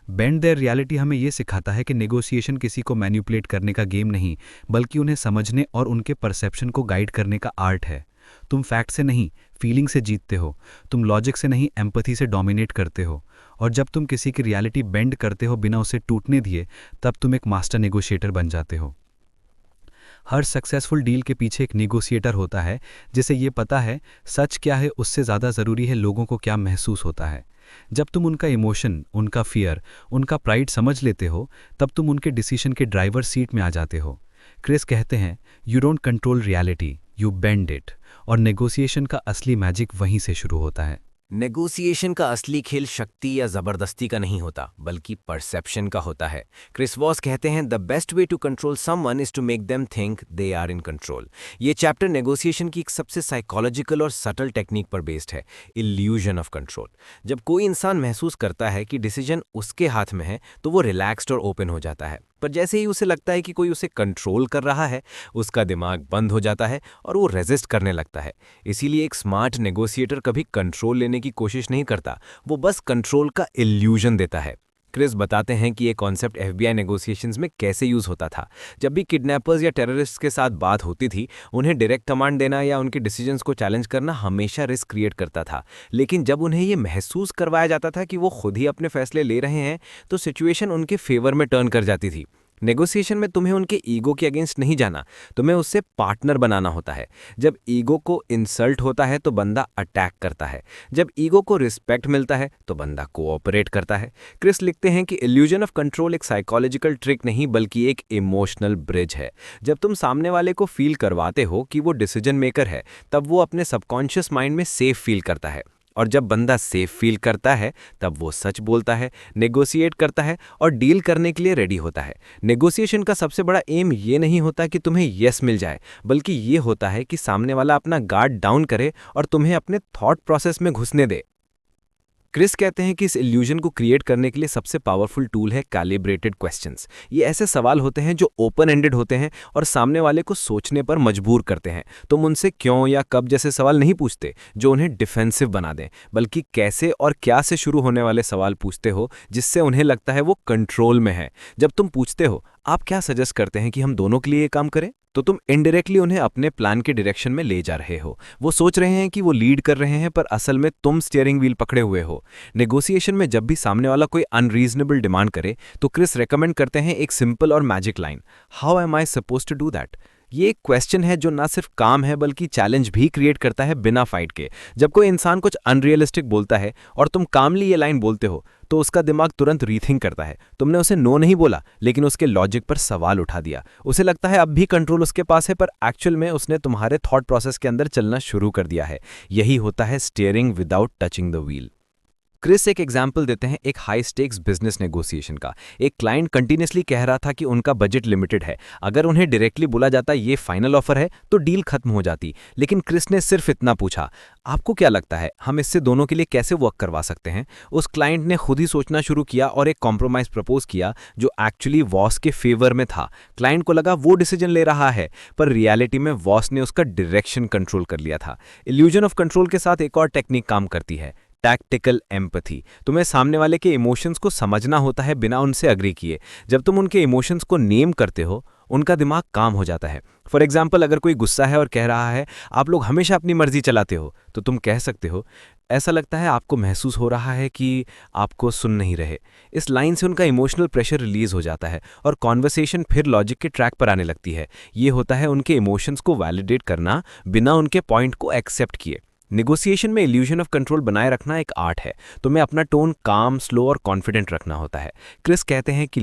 E: Bend their reality हमें ये सिखाता है कि नेगोशिएशन किसी को मैनिपुलेट करने का गेम नहीं, बल्कि उन्हें समझने और उनके परसेप्शन को गाइड करने का आर्ट है। तुम फैक्ट से नहीं, फीलिंग से जीतते हो। तुम लॉजिक से नहीं, एम्पैथी से डोमिनेट करते हो। और जब तुम किसी की रियलिटी बेंड करते हो बिना उसे टूटने दिए, तब तुम एक मास्टर नेगोशिएटर बन जाते हो। हर सक्सेसफुल डील के पीछे एक नेगोशिएटर होता है जिसे ये पता है सच क्या है उससे ज़्यादा ज़रूरी है लोगों को क्या महसूस होता है। जब तुम उनका इमोशन, उनका फियर, उनका प्राइड समझ लेते हो तब तुम उनके डिसीजन के ड्राइवर सीट में आ जाते हो। क्रिस कहते हैं, you don't control reality, you bend it. और नेगोशिएशन का असली मैजिक वहीं से शुरू होता है।
B: नेगोशिएशन का असली खेल शक्ति या जबरदस्ती का नहीं होता, बल्कि परसेप्शन का होता है। क्रिस वॉस कहते हैं, the best way to control someone is to make them think they are in control. ये चैप्टर नेगोशिएशन की एक सबसे साइकोलॉजिकल और सटल टेक्निक पर बेस्ड है, इल्यूजन ऑफ कंट्रोल। जब कोई इंसान महसूस करता है कि डिसीजन उसके हाथ में है तो वो रिलैक्स्ड और ओपन हो जाता है, पर जैसे ही उसे लगता है कि कोई उसे कंट्रोल कर रहा है, उसका दिमाग बंद हो जाता है और वो रेजिस्ट करने लगता है। इसीलिए एक स्मार्ट नेगोशिएटर कभी कंट्रोल लेने की कोशिश नहीं करता, वो बस कंट्रोल का इल्यूजन देता है। क्रिस बताते हैं कि ये कॉन्सेप्ट FBI नेगोशिएशंस में कैसे यूज होता था। जब भी किडनैपर्स या टेररिस्ट्स के साथ बात होती थी, उन्हें डायरेक्ट कमांड देना या उनके डिसीजंस को चैलेंज करना हमेशा रिस्क क्रिएट करता था। लेकिन जब उन्हें ये महसूस करवाया जाता था कि वो खुद ही अपने फैसले ले रहे हैं, तो सिचुएशन उनके फेवर में टर्न कर जाती थी।
A: नेगोशिएशन में तुम्हें उनके ईगो के अगेंस्ट नहीं जाना, तुम्हें उससे पार्टनर बनाना होता है। जब ईगो को इंसल्ट होता है तो बंदा अटैक करता है, जब ईगो को रिस्पेक्ट मिलता है तो बंदा कोऑपरेट करता है। क्रिस लिखते हैं कि इल्यूजन ऑफ कंट्रोल एक साइकोलॉजिकल ट्रिक नहीं बल्कि एक इमोशनल ब्रिज है। जब तुम सामने वाले को फील करवाते हो कि वो डिसीजन मेकर है, तब वो अपने सबकॉन्शियस माइंड में सेफ फील करता है, और जब बंदा सेफ फील करता है तब वो सच बोलता है, नेगोशिएट करता है और डील करने के लिए रेडी होता है। नेगोशिएशन का सबसे बड़ा एम ये नहीं होता कि तुम्हें यस मिल जाए, बल्कि ये होता है कि सामने वाला अपना गार्ड डाउन करे और तुम्हें अपने थॉट प्रोसेस में घुसने दे। क्रिस कहते हैं कि इस इल्यूजन को क्रिएट करने के लिए सबसे पावरफुल टूल है कैलिब्रेटेड क्वेश्चंस। ये ऐसे सवाल होते हैं जो ओपन एंडेड होते हैं और सामने वाले को सोचने पर मजबूर करते हैं। तुम उनसे क्यों या कब जैसे सवाल नहीं पूछते जो उन्हें डिफेंसिव बना दें, बल्कि कैसे और क्या से शुरू होने वाले सवाल पूछते हो जिससे उन्हें लगता है वो कंट्रोल में है। जब तुम पूछते हो आप क्या सजेस्ट करते हैं कि हम दोनों के लिए ये काम करें, तो तुम इनडायरेक्टली उन्हें अपने प्लान के डायरेक्शन में ले जा रहे हो। वो सोच रहे हैं कि वो लीड कर रहे हैं, पर असल में तुम स्टीयरिंग व्हील पकड़े हुए हो। नेगोशिएशन में जब भी सामने वाला कोई अनरीजनेबल डिमांड करे तो क्रिस रेकमेंड करते हैं एक सिंपल और magic line, how am I supposed to do that. ये एक क्वेश्चन है जो ना सिर्फ काम है बल्कि चैलेंज भी क्रिएट करता है बिना फाइट के। जब कोई इंसान कुछ अनरियलिस्टिक बोलता है और तुम कामली ये लाइन बोलते हो तो उसका दिमाग तुरंत रीथिंक करता है। तुमने उसे नो नहीं बोला, लेकिन उसके लॉजिक पर सवाल उठा दिया। उसे लगता है अब भी कंट्रोल उसके पास है, पर एक्चुअल में उसने तुम्हारे थॉट प्रोसेस के अंदर चलना शुरू कर दिया है। यही होता है steering without touching the wheel. Chris एक एग्जाम्पल देते हैं एक हाई स्टेक्स बिजनेस नेगोशिएशन का। एक क्लाइंट कंटिन्यूसली कह रहा था कि उनका बजट लिमिटेड है, अगर उन्हें डायरेक्टली बोला जाता ये फाइनल ऑफर है तो डील खत्म हो जाती। लेकिन क्रिस ने सिर्फ इतना पूछा, आपको क्या लगता है हम इससे दोनों के लिए कैसे वर्क करवा सकते हैं। उस क्लाइंट ने खुद ही सोचना शुरू किया और एक कॉम्प्रोमाइज प्रपोज किया जो एक्चुअली वॉस के फेवर में था। क्लाइंट को लगा वो डिसीजन ले रहा है, पर रियलिटी में वॉस ने उसका डायरेक्शन कंट्रोल कर लिया था। इल्यूजन ऑफ कंट्रोल के साथ एक और टेक्निक काम करती है, टैक्टिकल एम्पैथी। तुम्हें सामने वाले के इमोशंस को समझना होता है बिना उनसे अग्री किए। जब तुम उनके इमोशंस को नेम करते हो उनका दिमाग काम हो जाता है। फॉर एग्जाम्पल, अगर कोई गुस्सा है और कह रहा है आप लोग हमेशा अपनी मर्जी चलाते हो, तो तुम कह सकते हो ऐसा लगता है आपको महसूस हो रहा है कि आपको सुन नहीं रहे। इस लाइन से उनका इमोशनल प्रेशर रिलीज हो जाता है और कॉन्वर्सेशन फिर लॉजिक के ट्रैक पर आने लगती है। ये होता है उनके इमोशंस को वैलिडेट करना बिना उनके पॉइंट को एक्सेप्ट किए। नेगोशिएशन में इल्यूजन ऑफ कंट्रोल बनाए रखना एक आर्ट है। तुम्हें अपना टोन काम, स्लो और कॉन्फिडेंट रखना होता है। क्रिस कहते हैं कि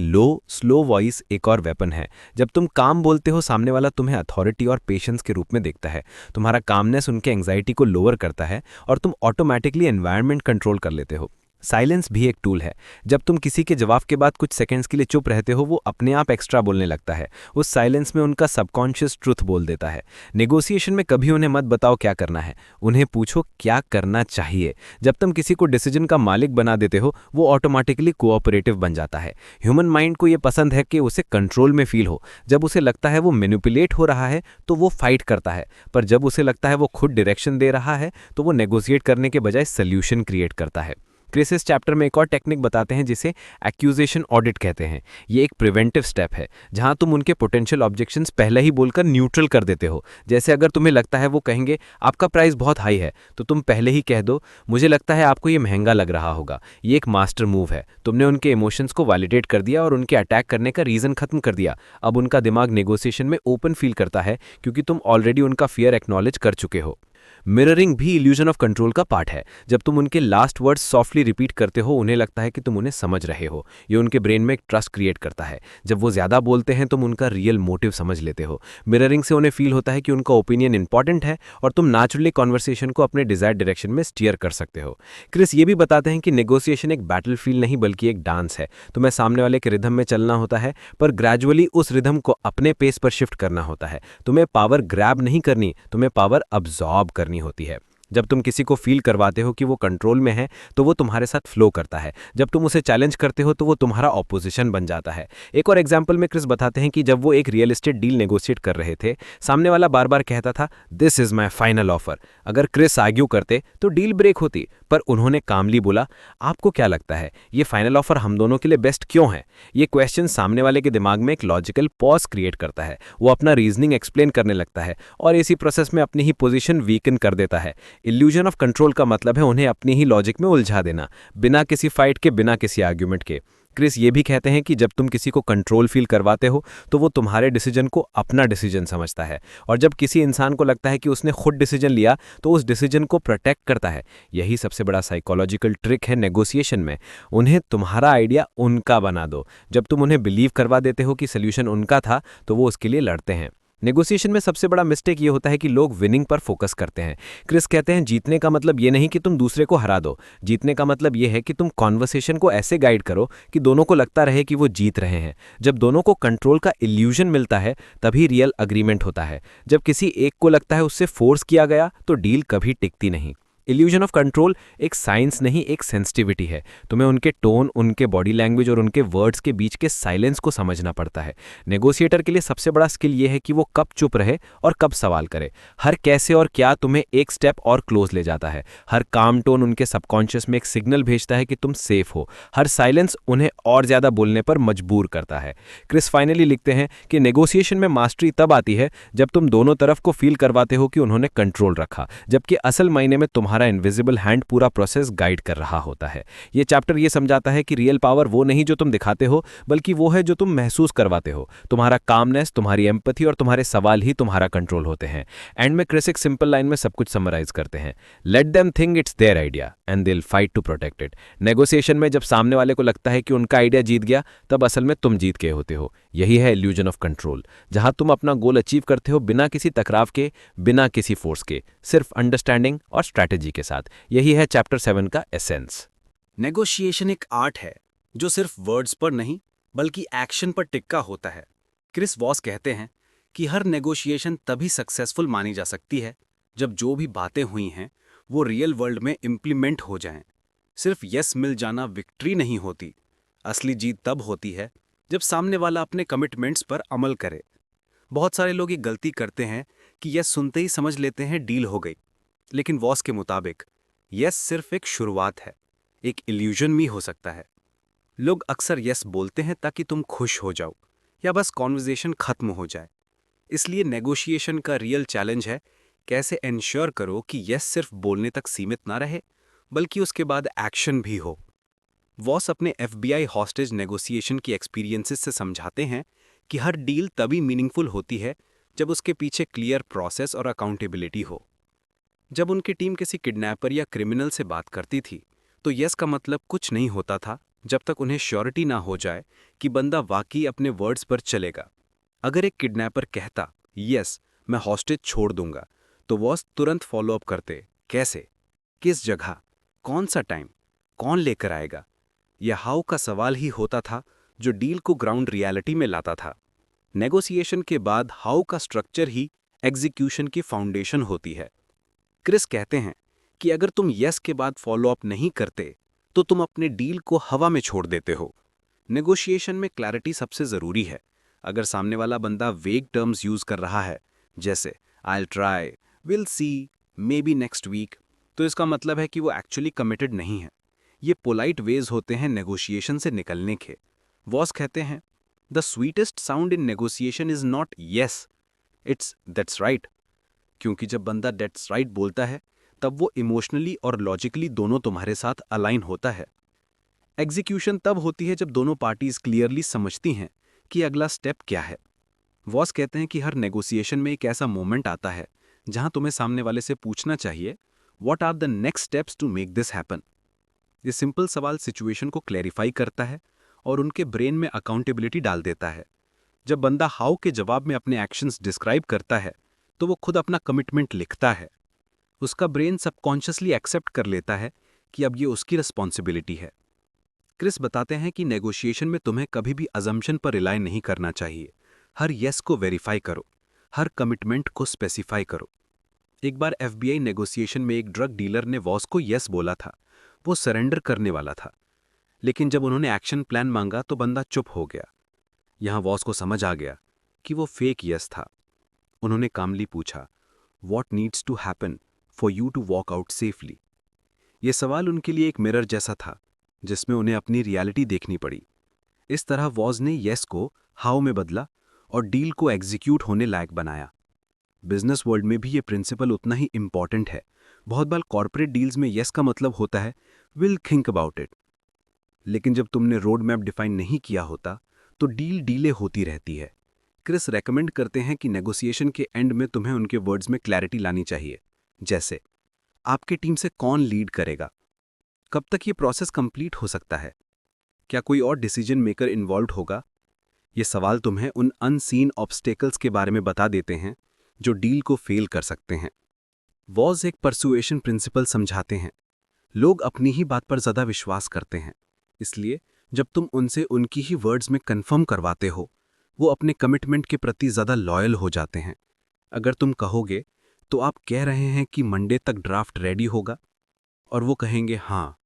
A: स्लो वॉइस एक और वेपन है। जब तुम काम बोलते हो सामने वाला तुम्हें अथॉरिटी और पेशेंस के रूप में देखता है। तुम्हारा कामनेस उनके एंग्जाइटी को लोअर करता है और तुम ऑटोमेटिकली एनवायरनमेंट कंट्रोल कर लेते हो। साइलेंस भी एक टूल है। जब तुम किसी के जवाब के बाद कुछ सेकंड्स के लिए चुप रहते हो, वो अपने आप एक्स्ट्रा बोलने लगता है। उस साइलेंस में उनका सबकॉन्शियस ट्रुथ बोल देता है। नेगोशिएशन में कभी उन्हें मत बताओ क्या करना है, उन्हें पूछो क्या करना चाहिए। जब तुम किसी को डिसीजन का मालिक बना देते हो, वो ऑटोमेटिकली कोऑपरेटिव बन जाता है। ह्यूमन माइंड को ये पसंद है कि उसे कंट्रोल में फील हो। जब उसे लगता है वो मैनिपुलेट हो रहा है तो वो फाइट करता है, पर जब उसे लगता है वो खुद डायरेक्शन दे रहा है तो वो नेगोशिएट करने के बजाय सोल्यूशन क्रिएट करता है। क्रिस इस चैप्टर में एक और टेक्निक बताते हैं जिसे एक्यूजेशन ऑडिट कहते हैं। ये एक प्रिवेंटिव स्टेप है जहां तुम उनके पोटेंशियल ऑब्जेक्शंस पहले ही बोलकर न्यूट्रल कर देते हो। जैसे अगर तुम्हें लगता है वो कहेंगे आपका प्राइस बहुत हाई है, तो तुम पहले ही कह दो मुझे लगता है आपको ये महंगा लग रहा होगा। ये एक मास्टर मूव है। तुमने उनके इमोशंस को वैलिडेट कर दिया और उनके अटैक करने का रीजन खत्म कर दिया। अब उनका दिमाग नेगोशिएशन में ओपन फील करता है क्योंकि तुम ऑलरेडी उनका फियर एक्नॉलेज कर चुके हो। मिररिंग भी इल्यूजन ऑफ कंट्रोल का पार्ट है। जब तुम उनके लास्ट वर्ड्स सॉफ्टली रिपीट करते हो, उन्हें लगता है कि तुम उन्हें समझ रहे हो। ये उनके ब्रेन में एक ट्रस्ट क्रिएट करता है। जब वो ज्यादा बोलते हैं तुम उनका रियल मोटिव समझ लेते हो। मिररिंग से उन्हें फील होता है कि उनका ओपिनियन इंपॉर्टेंट है और तुम नेचुरली कॉन्वर्सेशन को अपने डिजायर्ड डायरेक्शन में स्टीयर कर सकते हो। क्रिस ये भी बताते हैं कि नेगोशिएशन एक बैटलफील्ड नहीं बल्कि एक डांस है। तुम्हें सामने वाले के रिदम में चलना होता है, पर ग्रेजुअली उस रिदम को अपने पेस पर शिफ्ट करना होता है। तुम्हें पावर ग्रैब नहीं करनी, तुम्हें पावर अब्सॉर्ब करनी होती है। जब तुम किसी को फील करवाते हो कि वो कंट्रोल में है तो वो तुम्हारे साथ फ्लो करता है। जब तुम उसे चैलेंज करते हो तो वो तुम्हारा ऑपोजिशन बन जाता है। एक और एग्जांपल में क्रिस बताते हैं कि जब वो एक रियल एस्टेट डील नेगोशिएट कर रहे थे, सामने वाला बार बार कहता था this is my final offer. अगर क्रिस आर्ग्यू करते तो डील ब्रेक होती, पर उन्होंने कामली बोला आपको क्या लगता है ये फाइनल ऑफर हम दोनों के लिए बेस्ट क्यों है। ये क्वेश्चन सामने वाले के दिमाग में एक लॉजिकल पॉज क्रिएट करता है। वो अपना रीजनिंग एक्सप्लेन करने लगता है और इसी प्रोसेस में अपनी ही पोजीशन वीकन कर देता है। इल्यूजन ऑफ कंट्रोल का मतलब है उन्हें अपनी ही लॉजिक में उलझा देना, बिना किसी फाइट के, बिना किसी आर्ग्यूमेंट के। क्रिस ये भी कहते हैं कि जब तुम किसी को कंट्रोल फील करवाते हो तो वो तुम्हारे डिसीजन को अपना डिसीजन समझता है, और जब किसी इंसान को लगता है कि उसने खुद डिसीजन लिया तो उस डिसीजन को प्रोटेक्ट करता है। यही सबसे बड़ा साइकोलॉजिकल ट्रिक है नेगोशिएशन में। उन्हें तुम्हारा आइडिया उनका बना दो। जब तुम उन्हें बिलीव करवा देते हो कि सोल्यूशन उनका था तो वो उसके लिए लड़ते हैं। नेगोशिएशन में सबसे बड़ा मिस्टेक ये होता है कि लोग विनिंग पर फोकस करते हैं। क्रिस कहते हैं जीतने का मतलब ये नहीं कि तुम दूसरे को हरा दो, जीतने का मतलब ये है कि तुम कॉन्वर्सेशन को ऐसे गाइड करो कि दोनों को लगता रहे कि वो जीत रहे हैं। जब दोनों को कंट्रोल का इल्यूजन मिलता है तभी रियल अग्रीमेंट होता है। जब किसी एक को लगता है उससे फोर्स किया गया तो डील कभी टिकती नहीं। इल्यूजन ऑफ कंट्रोल एक साइंस नहीं, एक सेंसिटिविटी है। तुम्हें उनके टोन, उनके बॉडी लैंग्वेज और उनके वर्ड्स के बीच के साइलेंस को समझना पड़ता है। नेगोशिएटर के लिए सबसे बड़ा स्किल ये है कि वो कब चुप रहे और कब सवाल करे। हर कैसे और क्या तुम्हें एक स्टेप और क्लोज ले जाता है। हर काम टोन उनके सबकॉन्शियस में एक सिग्नल भेजता है कि तुम सेफ हो। हर साइलेंस उन्हें और ज्यादा बोलने पर मजबूर करता है। क्रिस फाइनली लिखते हैं कि नेगोशिएशन में मास्टरी तब आती है जब तुम दोनों तरफ को फील करवाते हो कि उन्होंने कंट्रोल रखा, जबकि असल मायने में तुम्हारा इनविजिबल हैंड पूरा प्रोसेस गाइड कर रहा होता है। ये चैप्टर ये समझाता है कि रियल पावर वो नहीं जो तुम दिखाते हो, बल्कि वो है जो तुम महसूस करवाते हो। तुम्हारा कामनेस, तुम्हारी एम्पैथी और तुम्हारे सवाल ही तुम्हारा कंट्रोल होते हैं। एंड में क्रिस एक सिंपल लाइन में सब कुछ समराइज करते हैं, let them think it's their idea and they will fight to protect it. Negotiation में जब सामने वाले को लगता है कि उनका आइडिया जीत गया, तब असल में तुम जीत गए होते हो। यही है इल्यूजन ऑफ कंट्रोल, जहां तुम अपना गोल अचीव करते हो बिना किसी टकराव के, बिना किसी फोर्स के, सिर्फ अंडरस्टैंडिंग और स्ट्रैटेजी के साथ। यही है चैप्टर 7 का एसेंस।
B: नेगोशिएशन एक आर्ट है जो सिर्फ वर्ड्स पर नहीं बल्कि एक्शन पर टिक्का होता है। क्रिस वॉस कहते हैं कि हर नेगोशिएशन तभी सक्सेसफुल मानी जा सकती है जब जो भी बातें हुई हैं वो रियल वर्ल्ड में इम्प्लीमेंट हो जाएं। सिर्फ यस मिल जाना विक्ट्री नहीं होती। असली जीत तब होती है जब सामने वाला अपने कमिटमेंट्स पर अमल करे। बहुत सारे लोग ये गलती करते हैं कि यस सुनते ही समझ लेते हैं डील हो गई, लेकिन वॉस के मुताबिक यस सिर्फ एक शुरुआत है, एक इल्यूजन भी हो सकता है। लोग अक्सर यस बोलते हैं ताकि तुम खुश हो जाओ या बस कॉन्वर्सेशन खत्म हो जाए। इसलिए नेगोशिएशन का रियल चैलेंज है कैसे एंश्योर करो कि यस सिर्फ बोलने तक सीमित ना रहे बल्कि उसके बाद एक्शन भी हो। वॉस अपने FBI हॉस्टेज नेगोशिएशन की एक्सपीरियंसेस से समझाते हैं कि हर डील तभी मीनिंगफुल होती है जब उसके पीछे क्लियर प्रोसेस और अकाउंटेबिलिटी हो। जब उनकी टीम किसी किडनैपर या क्रिमिनल से बात करती थी तो यस का मतलब कुछ नहीं होता था जब तक उन्हें श्योरिटी ना हो जाए कि बंदा वाकई अपने वर्ड्स पर चलेगा। अगर एक किडनैपर कहता यस मैं हॉस्टेज छोड़ दूंगा, तो वॉस तुरंत फॉलोअप करते, कैसे, किस जगह, कौन सा टाइम, कौन लेकर आएगा। यह हाउ का सवाल ही होता था जो डील को ग्राउंड रियलिटी में लाता था। नेगोशिएशन के बाद हाउ का स्ट्रक्चर ही एग्जीक्यूशन की फाउंडेशन होती है। क्रिस कहते हैं कि अगर तुम यस के बाद फॉलोअप नहीं करते तो तुम अपने डील को हवा में छोड़ देते हो। नेगोशिएशन में क्लैरिटी सबसे जरूरी है। अगर सामने वाला बंदा वेग टर्म्स यूज कर रहा है, जैसे I will try, will see, maybe next week, तो इसका मतलब है कि वो एक्चुअली कमिटेड नहीं है। ये पोलाइट वेज होते हैं नेगोशिएशन से निकलने के। वॉस कहते हैं the sweetest sound in negotiation is not yes, it's that's right. क्योंकि जब बंदा दैट्स राइट बोलता है तब वो इमोशनली और लॉजिकली दोनों तुम्हारे साथ अलाइन होता है। एग्जीक्यूशन तब होती है जब दोनों पार्टीज क्लियरली समझती हैं कि अगला स्टेप क्या है। वॉस कहते हैं कि हर नेगोशिएशन में एक ऐसा मोमेंट आता है जहां तुम्हें सामने वाले से पूछना चाहिए what are the next steps to make this happen. ये सिंपल सवाल सिचुएशन को क्लैरिफाई करता है और उनके ब्रेन में अकाउंटेबिलिटी डाल देता है। जब बंदा हाउ के जवाब में अपने एक्शंस डिस्क्राइब करता है तो वो खुद अपना कमिटमेंट लिखता है। उसका ब्रेन सबकॉन्शियसली एक्सेप्ट कर लेता है कि अब ये उसकी रिस्पॉन्सिबिलिटी है। क्रिस बताते हैं कि नेगोशिएशन में तुम्हें कभी भी अजम्पशन पर रिलाय नहीं करना चाहिए। हर येस को वेरीफाई करो, हर कमिटमेंट को स्पेसिफाई करो। एक बार FBI नेगोशिएशन में एक ड्रग डीलर ने वॉस को येस बोला था। वो सरेंडर करने वाला था, लेकिन जब उन्होंने एक्शन प्लान मांगा तो बंदा चुप हो गया। यहां वॉस को समझ आ गया कि वो फेक येस था। उन्होंने कामली पूछा, what needs to happen for you to walk out safely. ये सवाल उनके लिए एक मिरर जैसा था जिसमें उन्हें अपनी रियलिटी देखनी पड़ी। इस तरह वॉज ने येस को हाउ में बदला और डील को एग्जीक्यूट होने लायक बनाया। बिजनेस वर्ल्ड में भी ये प्रिंसिपल उतना ही इंपॉर्टेंट है। बहुत बार कॉर्पोरेट डील्स में येस का मतलब होता है विल थिंक अबाउट इट,
A: लेकिन जब तुमने रोड मैप डिफाइन नहीं किया होता तो डील डीले होती रहती है। क्रिस रेकमेंड करते हैं कि नेगोशिएशन के एंड में तुम्हें उनके वर्ड्स में क्लैरिटी लानी चाहिए, जैसे आपके टीम से कौन लीड करेगा, कब तक ये प्रोसेस कंप्लीट हो सकता है, क्या कोई और डिसीजन मेकर इन्वॉल्व होगा। ये सवाल तुम्हें उन अनसीन ऑब्स्टेकल्स के बारे में बता देते हैं जो डील को फेल कर सकते हैं। वॉज एक परसुएशन प्रिंसिपल समझाते हैं, लोग अपनी ही बात पर ज़्यादा विश्वास करते हैं, इसलिए जब तुम उनसे उनकी ही वर्ड्स में कंफर्म करवाते हो वो अपने कमिटमेंट के प्रति ज़्यादा लॉयल हो जाते हैं। अगर तुम कहोगे तो आप कह रहे हैं कि मंडे तक ड्राफ्ट रेडी होगा और वो कहेंगे हाँ,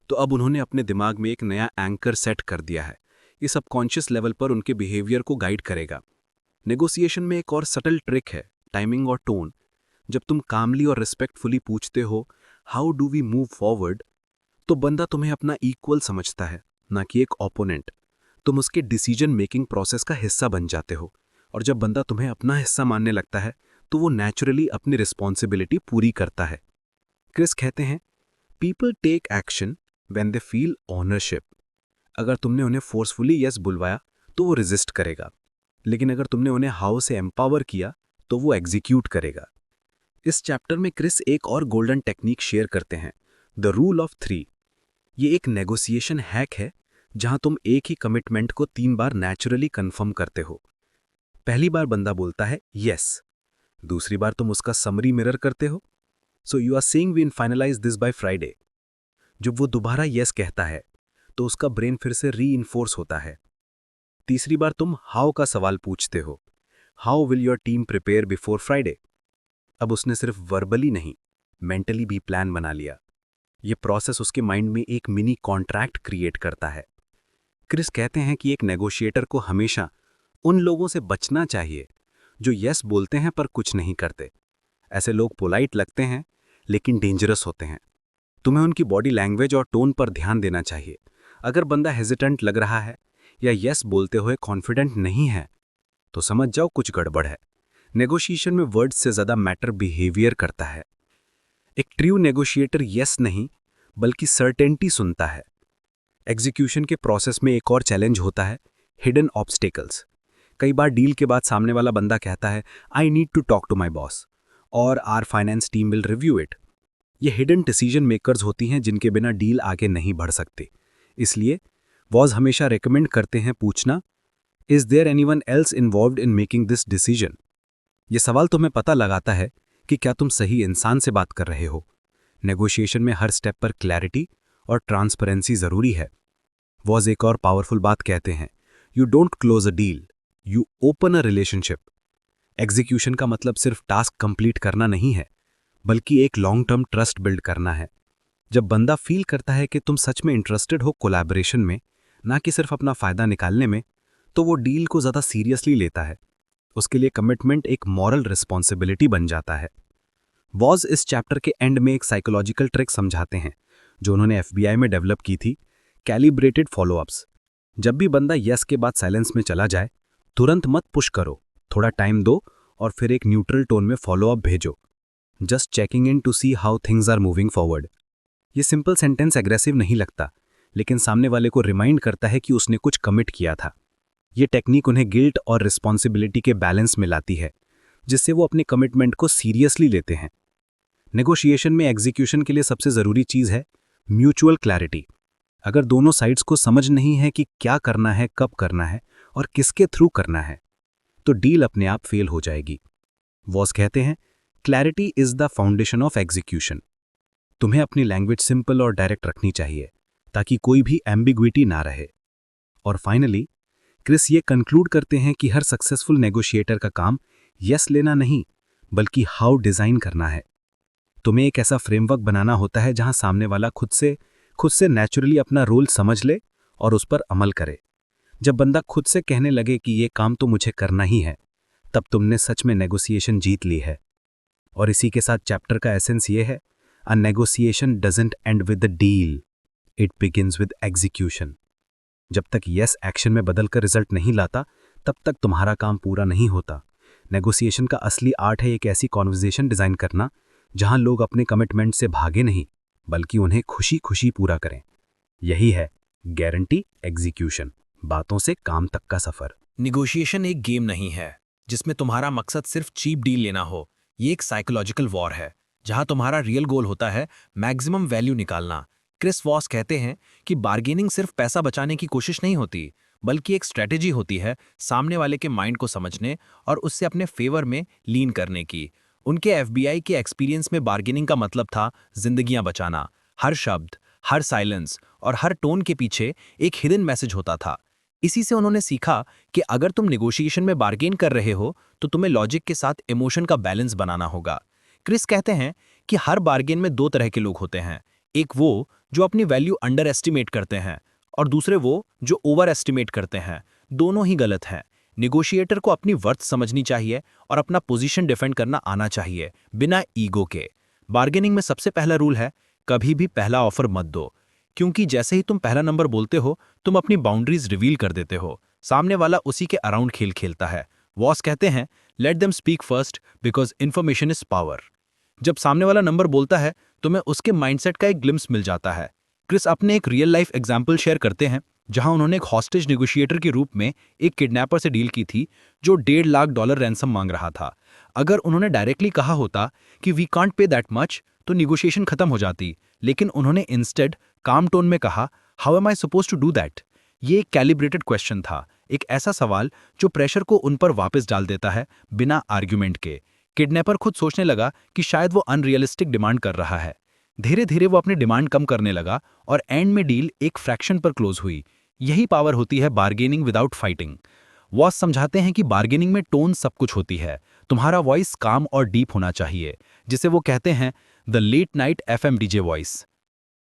A: तो अब उन्होंने अपने दिमाग में एक नया एंकर सेट कर दिया है। ये सबकॉन्शियस लेवल पर उनके बिहेवियर को गाइड करेगा। नेगोशिएशन में एक और सटल ट्रिक है, टाइमिंग और टोन। जब तुम कामली और रिस्पेक्टफुली पूछते हो how do we move forward, तो बंदा तुम्हें अपना इक्वल समझता है, ना कि एक ओपोनेंट। तुम उसके डिसीजन मेकिंग प्रोसेस का हिस्सा बन जाते हो, और जब बंदा तुम्हें अपना हिस्सा मानने लगता है तो वो नेचुरली अपनी रिस्पॉन्सिबिलिटी पूरी करता है। क्रिस कहते हैं people take action when they feel ownership. अगर तुमने उन्हें फोर्सफुली यस बुलवाया तो वो रेजिस्ट करेगा, लेकिन अगर तुमने उन्हें हाउ से एम्पावर किया तो वो एग्जीक्यूट करेगा। इस चैप्टर में क्रिस एक और गोल्डन टेक्निक शेयर करते हैं, द रूल ऑफ 3। ये एक नेगोशिएशन हैक है जहां तुम एक ही कमिटमेंट को 3 बार नेचुरली कंफर्म करते हो। पहली बार बंदा बोलता है यस, दूसरी बार तुम उसका समरी मिरर करते हो, so you are saying we will finalize this by Friday. जब वो दोबारा यस कहता है तो उसका ब्रेन फिर से रीइंफोर्स होता है। तीसरी बार तुम हाउ का सवाल पूछते हो, how will your team prepare before Friday. अब उसने सिर्फ वर्बली नहीं, मेंटली भी प्लान बना लिया। ये प्रोसेस उसके माइंड में एक मिनी कॉन्ट्रैक्ट क्रिएट करता है। क्रिस कहते हैं कि एक नेगोशिएटर को हमेशा उन लोगों से बचना चाहिए जो यस बोलते हैं पर कुछ नहीं करते। ऐसे लोग पोलाइट लगते हैं लेकिन डेंजरस होते हैं। तुम्हें उनकी बॉडी लैंग्वेज और टोन पर ध्यान देना चाहिए। अगर बंदा हेजिटेंट लग रहा है या यस बोलते हुए कॉन्फिडेंट नहीं है तो समझ जाओ कुछ गड़बड़ है। नेगोशिएशन में वर्ड्स से ज़्यादा मैटर बिहेवियर करता है। एक ट्रू नेगोशिएटर यस नहीं बल्कि सर्टेनिटी सुनता है। एग्जीक्यूशन के प्रोसेस में एक और चैलेंज होता है, हिडन ऑब्स्टेकल्स। कई बार डील के बाद सामने वाला बंदा कहता है I need to talk to my boss और our finance team will review it. ये हिडन डिसीजन मेकर्स होती हैं जिनके बिना डील आगे नहीं बढ़ सकती। इसलिए वॉज हमेशा रिकमेंड करते हैं पूछना, is there anyone else involved in making this decision. ये सवाल तुम्हें पता लगाता है कि क्या तुम सही इंसान से बात कर रहे हो। नेगोशिएशन में हर स्टेप पर क्लैरिटी और ट्रांसपेरेंसी जरूरी है। वॉज एक और पावरफुल बात कहते हैं, you don't close a deal, you open a relationship. Execution का मतलब सिर्फ टास्क कंप्लीट करना नहीं है, बल्कि एक लॉन्ग टर्म ट्रस्ट बिल्ड करना है। जब बंदा फील करता है कि तुम सच में इंटरेस्टेड हो कोलैबोरेशन में, ना कि सिर्फ अपना फायदा निकालने में, तो वो डील को ज़्यादा सीरियसली लेता है। उसके लिए कमिटमेंट एक मॉरल रिस्पॉन्सिबिलिटी बन जाता है। वॉज इस चैप्टर के एंड में एक साइकोलॉजिकल ट्रिक समझाते हैं जो उन्होंने FBI में डेवलप की थी, कैलिब्रेटेड फॉलोअप्स। जब भी बंदा यस के बाद साइलेंस में चला जाए, तुरंत मत पुश करो, थोड़ा टाइम दो और फिर एक न्यूट्रल टोन में फॉलोअप भेजो, just checking in to see how things are moving forward. ये सिंपल सेंटेंस एग्रेसिव नहीं लगता, लेकिन सामने वाले को रिमाइंड करता है कि उसने कुछ कमिट किया था। ये टेक्निक उन्हें गिल्ट और रिस्पॉन्सिबिलिटी के बैलेंस में लाती है, जिससे वो अपने कमिटमेंट को सीरियसली लेते हैं। नेगोशिएशन में एग्जीक्यूशन के लिए सबसे ज़रूरी चीज़ है म्यूचुअल क्लैरिटी। अगर दोनों साइड्स को समझ नहीं है कि क्या करना है, कब करना है और किसके थ्रू करना है, तो डील अपने आप फेल हो जाएगी। वॉस कहते हैं clarity is the foundation of execution. तुम्हें अपनी लैंग्वेज सिंपल और डायरेक्ट रखनी चाहिए ताकि कोई भी एम्बिग्विटी ना रहे। और फाइनली क्रिस ये कंक्लूड करते हैं कि हर सक्सेसफुल नेगोशिएटर का काम यस लेना नहीं बल्कि हाउ डिज़ाइन करना है। तुम्हें एक ऐसा फ्रेमवर्क बनाना होता है जहां सामने वाला खुद से नेचुरली अपना रोल समझ ले और उस पर अमल करे। जब बंदा खुद से कहने लगे कि ये काम तो मुझे करना ही है, तब तुमने सच में नेगोशिएशन जीत ली है। और इसी के साथ चैप्टर का एसेंस ये है, a negotiation doesn't and with the deal, it begins with execution. जब तक यस एक्शन में बदलकर रिजल्ट नहीं लाता, तब तक तुम्हारा काम पूरा नहीं होता। नेगोशिएशन का असली आर्ट है एक ऐसी कॉन्वर्सेशन डिज़ाइन करना जहां लोग अपने कमिटमेंट से भागे नहीं, बल्कि उन्हें खुशी खुशी पूरा करें। यही है
C: गारंटी एग्जीक्यूशन, बातों से काम तक का सफर।
A: निगोशिएशन एक गेम नहीं है जिसमें तुम्हारा मकसद सिर्फ चीप डील लेना हो। ये एक साइकोलॉजिकल वॉर है जहां तुम्हारा रियल गोल होता है मैक्सिमम वैल्यू निकालना। क्रिस वॉस कहते हैं कि बार्गेनिंग सिर्फ पैसा बचाने की कोशिश नहीं होती, बल्कि एक स्ट्रेटेजी होती है सामने वाले के माइंड को समझने और उससे अपने फेवर में लीन करने की। उनके एफबीआई के एक्सपीरियंस में बार्गेनिंग का मतलब था जिंदगियां बचाना। हर शब्द, हर साइलेंस और हर टोन के पीछे एक हिडन मैसेज होता था। इसी से उन्होंने सीखा कि अगर तुम नेगोशिएशन में बार्गेन कर रहे हो तो तुम्हें लॉजिक के साथ इमोशन का बैलेंस बनाना होगा। क्रिस कहते हैं कि हर बार्गेन में दो तरह के लोग होते हैं, एक वो जो अपनी वैल्यू अंडर एस्टिमेट करते हैं और दूसरे वो जो ओवर एस्टिमेट करते हैं। दोनों ही गलत हैं। नेगोशिएटर को अपनी वर्थ समझनी चाहिए और अपना पोजीशन डिफेंड करना आना चाहिए, बिना ईगो के। बार्गेनिंग में सबसे पहला रूल है, कभी भी पहला ऑफर मत दो, क्योंकि जैसे ही तुम पहला नंबर बोलते हो तुम अपनी बाउंड्रीज रिवील कर देते हो। सामने वाला उसी के अराउंड खेल खेलता है। वॉस कहते हैं, let them speak first because information is power. जब सामने वाला नंबर बोलता है तुम्हें उसके माइंडसेट का एक ग्लिम्स मिल जाता है। क्रिस अपने एक रियल लाइफ एग्जाम्पल शेयर करते हैं जहां उन्होंने एक हॉस्टेज नेगोशिएटर के रूप में एक किडनैपर से डील की थी जो $1.5 लाख रैंसम मांग रहा था। अगर उन्होंने डायरेक्टली कहा होता कि we can't pay that much तो निगोशिएशन खत्म हो जाती, लेकिन उन्होंने इंस्टेड काम टोन में कहा, how am I supposed to do that. ये एक कैलिब्रेटेड क्वेश्चन था, एक ऐसा सवाल जो प्रेशर को उन पर वापस डाल देता है बिना आर्ग्यूमेंट के। किडनैपर खुद सोचने लगा कि शायद वो अनरियलिस्टिक डिमांड कर रहा है। धीरे धीरे वो अपनी डिमांड कम करने लगा और एंड में डील एक फ्रैक्शन पर क्लोज हुई। यही पावर होती है बार्गेनिंग विदाउट फाइटिंग। वॉस समझाते हैं कि बार्गेनिंग में टोन सब कुछ होती है। तुम्हारा वॉइस काम और डीप होना चाहिए, जिसे वो कहते हैं the late night FM DJ voice.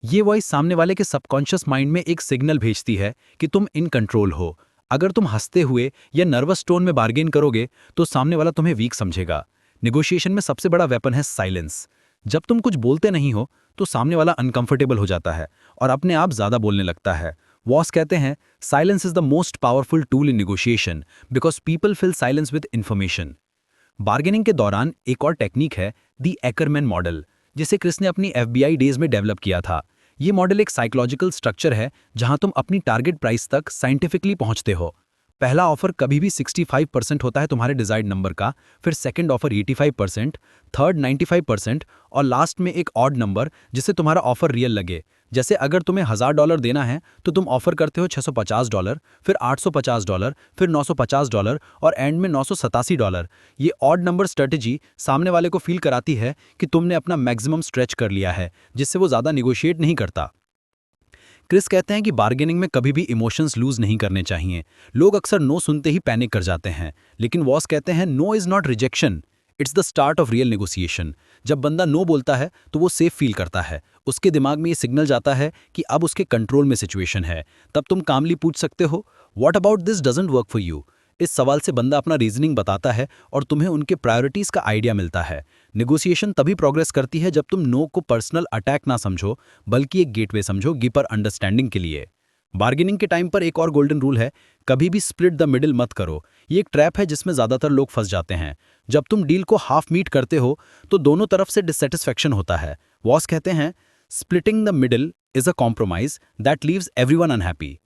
A: ये वॉइस सामने वाले के सबकॉन्शियस माइंड में एक सिग्नल भेजती है कि तुम इन कंट्रोल हो। अगर तुम हंसते हुए या नर्वस टोन में बार्गेन करोगे तो सामने वाला तुम्हें वीक समझेगा। नेगोशिएशन में सबसे बड़ा वेपन है साइलेंस। जब तुम कुछ बोलते नहीं हो तो सामने वाला अनकंफर्टेबल हो जाता है और अपने आप ज्यादा बोलने लगता है। वॉस कहते हैं, silence is the most powerful tool in negotiation because people fill silence with information. Bargaining के दौरान एक और टेक्निक है द एकरमैन मॉडल, जिसे क्रिस ने अपनी FBI डेज में डेवलप किया था। ये मॉडल एक साइकोलॉजिकल स्ट्रक्चर है जहां तुम अपनी टारगेट प्राइस तक साइंटिफिकली पहुंचते हो। पहला ऑफर कभी भी 65% होता है तुम्हारे डिजायर्ड नंबर का, फिर सेकंड ऑफर 85%, थर्ड 95% और लास्ट में एक ऑड नंबर जिससे तुम्हारा ऑफर रियल लगे। जैसे अगर तुम्हें $1000 देना है तो तुम ऑफर करते हो $650, फिर $850, फिर $950 और एंड में $987। ये ऑड नंबर स्ट्रेटजी सामने वाले को फील कराती है कि तुमने अपना मैक्सिमम स्ट्रेच कर लिया है, जिससे वो ज़्यादा निगोशिएट नहीं करता। क्रिस कहते हैं कि बार्गेनिंग में कभी भी इमोशंस लूज नहीं करने चाहिए। लोग अक्सर नो सुनते ही पैनिक कर जाते हैं, लेकिन वॉस कहते हैं no is not rejection, it's the start of real negotiation. जब बंदा नो बोलता है तो वो सेफ फील करता है, उसके दिमाग में ये सिग्नल जाता है कि अब उसके कंट्रोल में सिचुएशन है। तब तुम कामली पूछ सकते हो, what about this doesn't work for you. इस सवाल से बंदा अपना रीजनिंग बताता है और तुम्हें उनके प्रायोरिटीज का आइडिया मिलता है। नेगोशिएशन तभी प्रोग्रेस करती है जब तुम नो को पर्सनल अटैक ना समझो, बल्कि एक गेटवे समझो डीपर अंडरस्टैंडिंग के लिए। बार्गेनिंग के टाइम पर एक और गोल्डन रूल है, कभी भी स्प्लिट द मिडिल मत करो। ये एक ट्रैप है जिसमें ज्यादातर लोग फंस जाते हैं। जब तुम डील को हाफ मीट करते हो तो दोनों तरफ से डिससेटिस्फैक्शन होता है। वॉस कहते हैं, splitting the middle is a compromise that leaves everyone unhappy.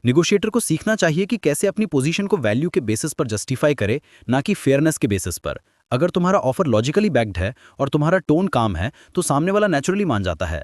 A: Negotiator को सीखना चाहिए कि कैसे अपनी पोजीशन को वैल्यू के बेसिस पर जस्टिफाई करे, ना कि फेयरनेस के बेसिस पर। अगर तुम्हारा ऑफर लॉजिकली बैक्ड है और तुम्हारा टोन काम है तो सामने वाला नेचुरली मान जाता है।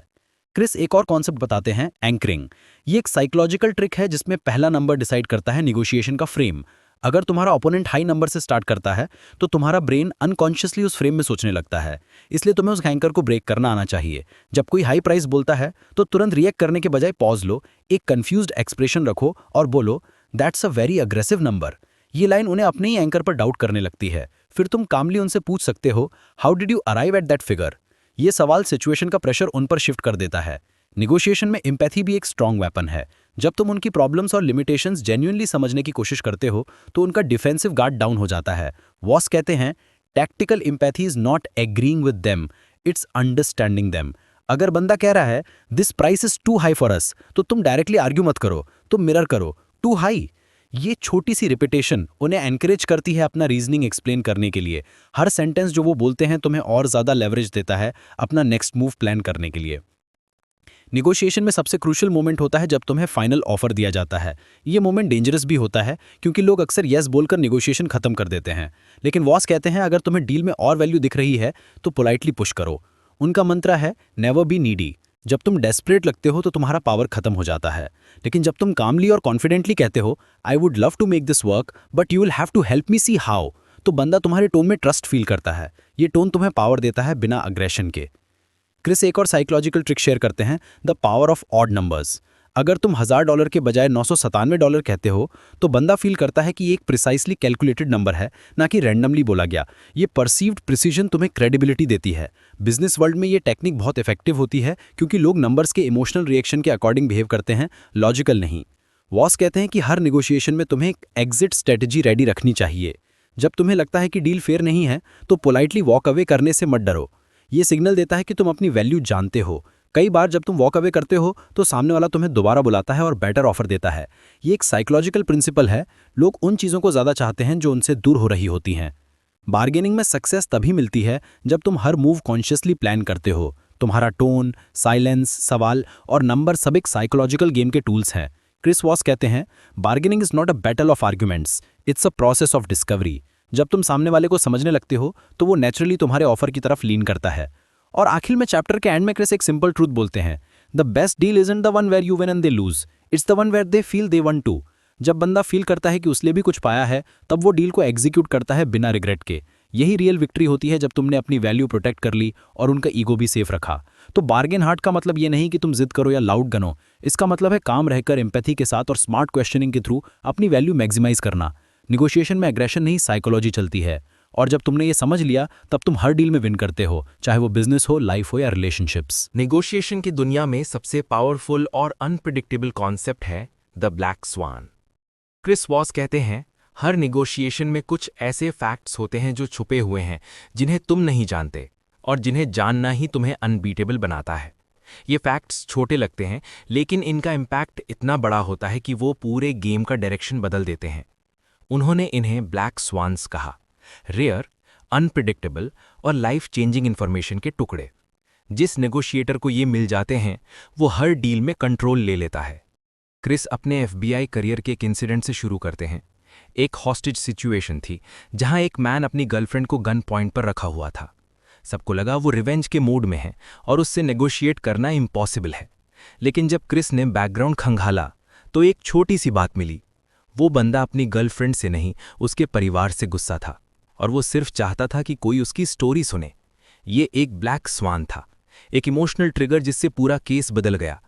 A: क्रिस एक और कॉन्सेप्ट बताते हैं, एंकरिंग। ये एक साइकोलॉजिकल ट्रिक है जिसमें पहला नंबर डिसाइड करता है नेगोशिएशन का फ्रेम। अगर तुम्हारा ओपोनेंट हाई नंबर से स्टार्ट करता है तो तुम्हारा ब्रेन अनकॉन्शियसली उस फ्रेम में सोचने लगता है, इसलिए तुम्हें उस एंकर को ब्रेक करना आना चाहिए। जब कोई हाई प्राइस बोलता है तो तुरंत रिएक्ट करने के बजाय पॉज लो, एक कंफ्यूज्ड एक्सप्रेशन रखो और बोलो, that's a very aggressive number. ये लाइन उन्हें अपने ही एंकर पर डाउट करने लगती है। फिर तुम कामली उनसे पूछ सकते हो, how did you arrive at that figure. ये सवाल सिचुएशन का प्रेशर उन पर शिफ्ट कर देता है। नेगोशिएशन में एम्पैथी भी एक स्ट्रॉन्ग वेपन है। जब तुम उनकी प्रॉब्लम्स और लिमिटेशंस जेन्युइनली समझने की कोशिश करते हो तो उनका डिफेंसिव गार्ड डाउन हो जाता है। वॉस कहते हैं, tactical empathy is not agreeing with them, it's understanding them. अगर बंदा कह रहा है this price is too high for us, तो तुम डायरेक्टली आर्ग्यू मत करो, तुम मिरर करो, टू हाई। ये छोटी सी रिपीटेशन उन्हें एनकरेज करती है अपना रीजनिंग एक्सप्लेन करने के लिए। हर सेंटेंस जो वो बोलते हैं तुम्हें और ज्यादा लेवरेज देता है अपना नेक्स्ट मूव प्लान करने के लिए।
C: नेगोशिएशन में सबसे क्रूशियल मोमेंट होता है जब तुम्हें फाइनल ऑफर दिया जाता है। ये मोमेंट डेंजरस भी होता है क्योंकि लोग अक्सर येस बोलकर नेगोशिएशन खत्म कर देते हैं। लेकिन वॉस कहते हैं अगर तुम्हें डील में और वैल्यू दिख रही है तो पोलाइटली पुश करो। उनका मंत्र है नेवर बी नीडी। जब तुम डेस्परेट लगते हो तो तुम्हारा पावर खत्म हो जाता है, लेकिन जब तुम कामली और कॉन्फिडेंटली कहते हो I would love to make this work but you will have to help me see how, तो बंदा तुम्हारे टोन में ट्रस्ट फील करता है। ये टोन तुम्हें पावर देता है बिना अग्रेशन के। क्रिस एक और साइकोलॉजिकल ट्रिक शेयर करते हैं, the power of odd numbers. अगर तुम $1000 के बजाय $997 कहते हो तो बंदा फील करता है कि ये एक प्रिसाइसली कैलकुलेटेड नंबर है, ना कि रैंडमली बोला गया। ये परसीव्ड प्रिसीजन तुम्हें क्रेडिबिलिटी देती है। बिजनेस वर्ल्ड में ये टेक्निक बहुत इफेक्टिव होती है क्योंकि लोग नंबर्स के इमोशनल रिएक्शन के अकॉर्डिंग बिहेव करते हैं, लॉजिकल नहीं। वॉस कहते हैं कि हर नेगोशिएशन में तुम्हें एक एग्जिट स्ट्रेटजी रेडी रखनी चाहिए। जब तुम्हें लगता है कि डील फेयर नहीं है तो पोलाइटली वॉक अवे करने से मत डरो। ये सिग्नल देता है कि तुम अपनी वैल्यू जानते हो। कई बार जब तुम वॉक अवे करते हो तो सामने वाला तुम्हें दोबारा बुलाता है और बेटर ऑफर देता है। ये एक साइकोलॉजिकल प्रिंसिपल है। लोग उन चीज़ों को ज़्यादा चाहते हैं जो उनसे दूर हो रही होती हैं। बार्गेनिंग में सक्सेस तभी मिलती है जब तुम हर मूव कॉन्शियसली प्लान करते हो। तुम्हारा टोन, साइलेंस, सवाल और नंबर सब एक साइकोलॉजिकल गेम के टूल्स हैं। क्रिस वॉस कहते हैं bargaining is not a battle of arguments, it's a process of discovery. जब तुम सामने वाले को समझने लगते हो तो वो नेचुरली तुम्हारे ऑफर की तरफ लीन करता है। और आखिर में चैप्टर के एंड में क्रिस एक सिंपल ट्रूथ बोलते हैं, the best deal isn't the one where you win and they lose, it's the one where they feel they want to. जब बंदा फील करता है कि उसने भी कुछ पाया है तब वो डील को एग्जीक्यूट करता है बिना रिग्रेट के। यही रियल विक्ट्री होती है जब तुमने अपनी वैल्यू प्रोटेक्ट कर ली और उनका ईगो भी सेफ रखा। तो बार्गेन हार्ड का मतलब ये नहीं कि तुम जिद करो या लाउड गनो। इसका मतलब है काम रहकर एम्पैथी के साथ और स्मार्ट क्वेश्चनिंग के थ्रू अपनी वैल्यू मैक्सिमाइज करना। निगोशिएशन में एग्रेशन नहीं, साइकोलॉजी चलती है। और जब तुमने ये समझ लिया तब तुम हर डील में विन करते हो, चाहे वो बिजनेस हो, लाइफ हो या रिलेशनशिप्स।
F: नेगोशिएशन की दुनिया में सबसे पावरफुल और अनप्रिडिक्टेबल कॉन्सेप्ट है the black swan. Chris Voss कहते हैं हर नेगोशिएशन में कुछ ऐसे फैक्ट्स होते हैं जो छुपे हुए हैं, जिन्हें तुम नहीं जानते और जिन्हें जानना ही तुम्हें अनबीटेबल बनाता है। ये फैक्ट्स छोटे लगते हैं लेकिन इनका इम्पैक्ट इतना बड़ा होता है कि वो पूरे गेम का डायरेक्शन बदल देते हैं। उन्होंने इन्हें ब्लैक स्वान्स कहा, रेयर, अनप्रिडिक्टेबल और लाइफ चेंजिंग इन्फॉर्मेशन के टुकड़े। जिस नेगोशिएटर को ये मिल जाते हैं वो हर डील में कंट्रोल ले लेता है। क्रिस अपने FBI करियर के एक इंसिडेंट से शुरू करते हैं। एक हॉस्टेज सिचुएशन थी जहां एक मैन अपनी गर्लफ्रेंड को गन पॉइंट पर रखा हुआ था। सबको लगा वो रिवेंज के मूड में है और उससे नेगोशिएट करना इम्पॉसिबल है। लेकिन जब क्रिस ने बैकग्राउंड खंगाला तो एक छोटी सी बात मिली। वो बंदा अपनी गर्लफ्रेंड से नहीं, उसके परिवार से गुस्सा था और वो सिर्फ चाहता था कि कोई उसकी स्टोरी सुने। ये एक ब्लैक स्वान था, एक इमोशनल ट्रिगर जिससे पूरा केस बदल गया।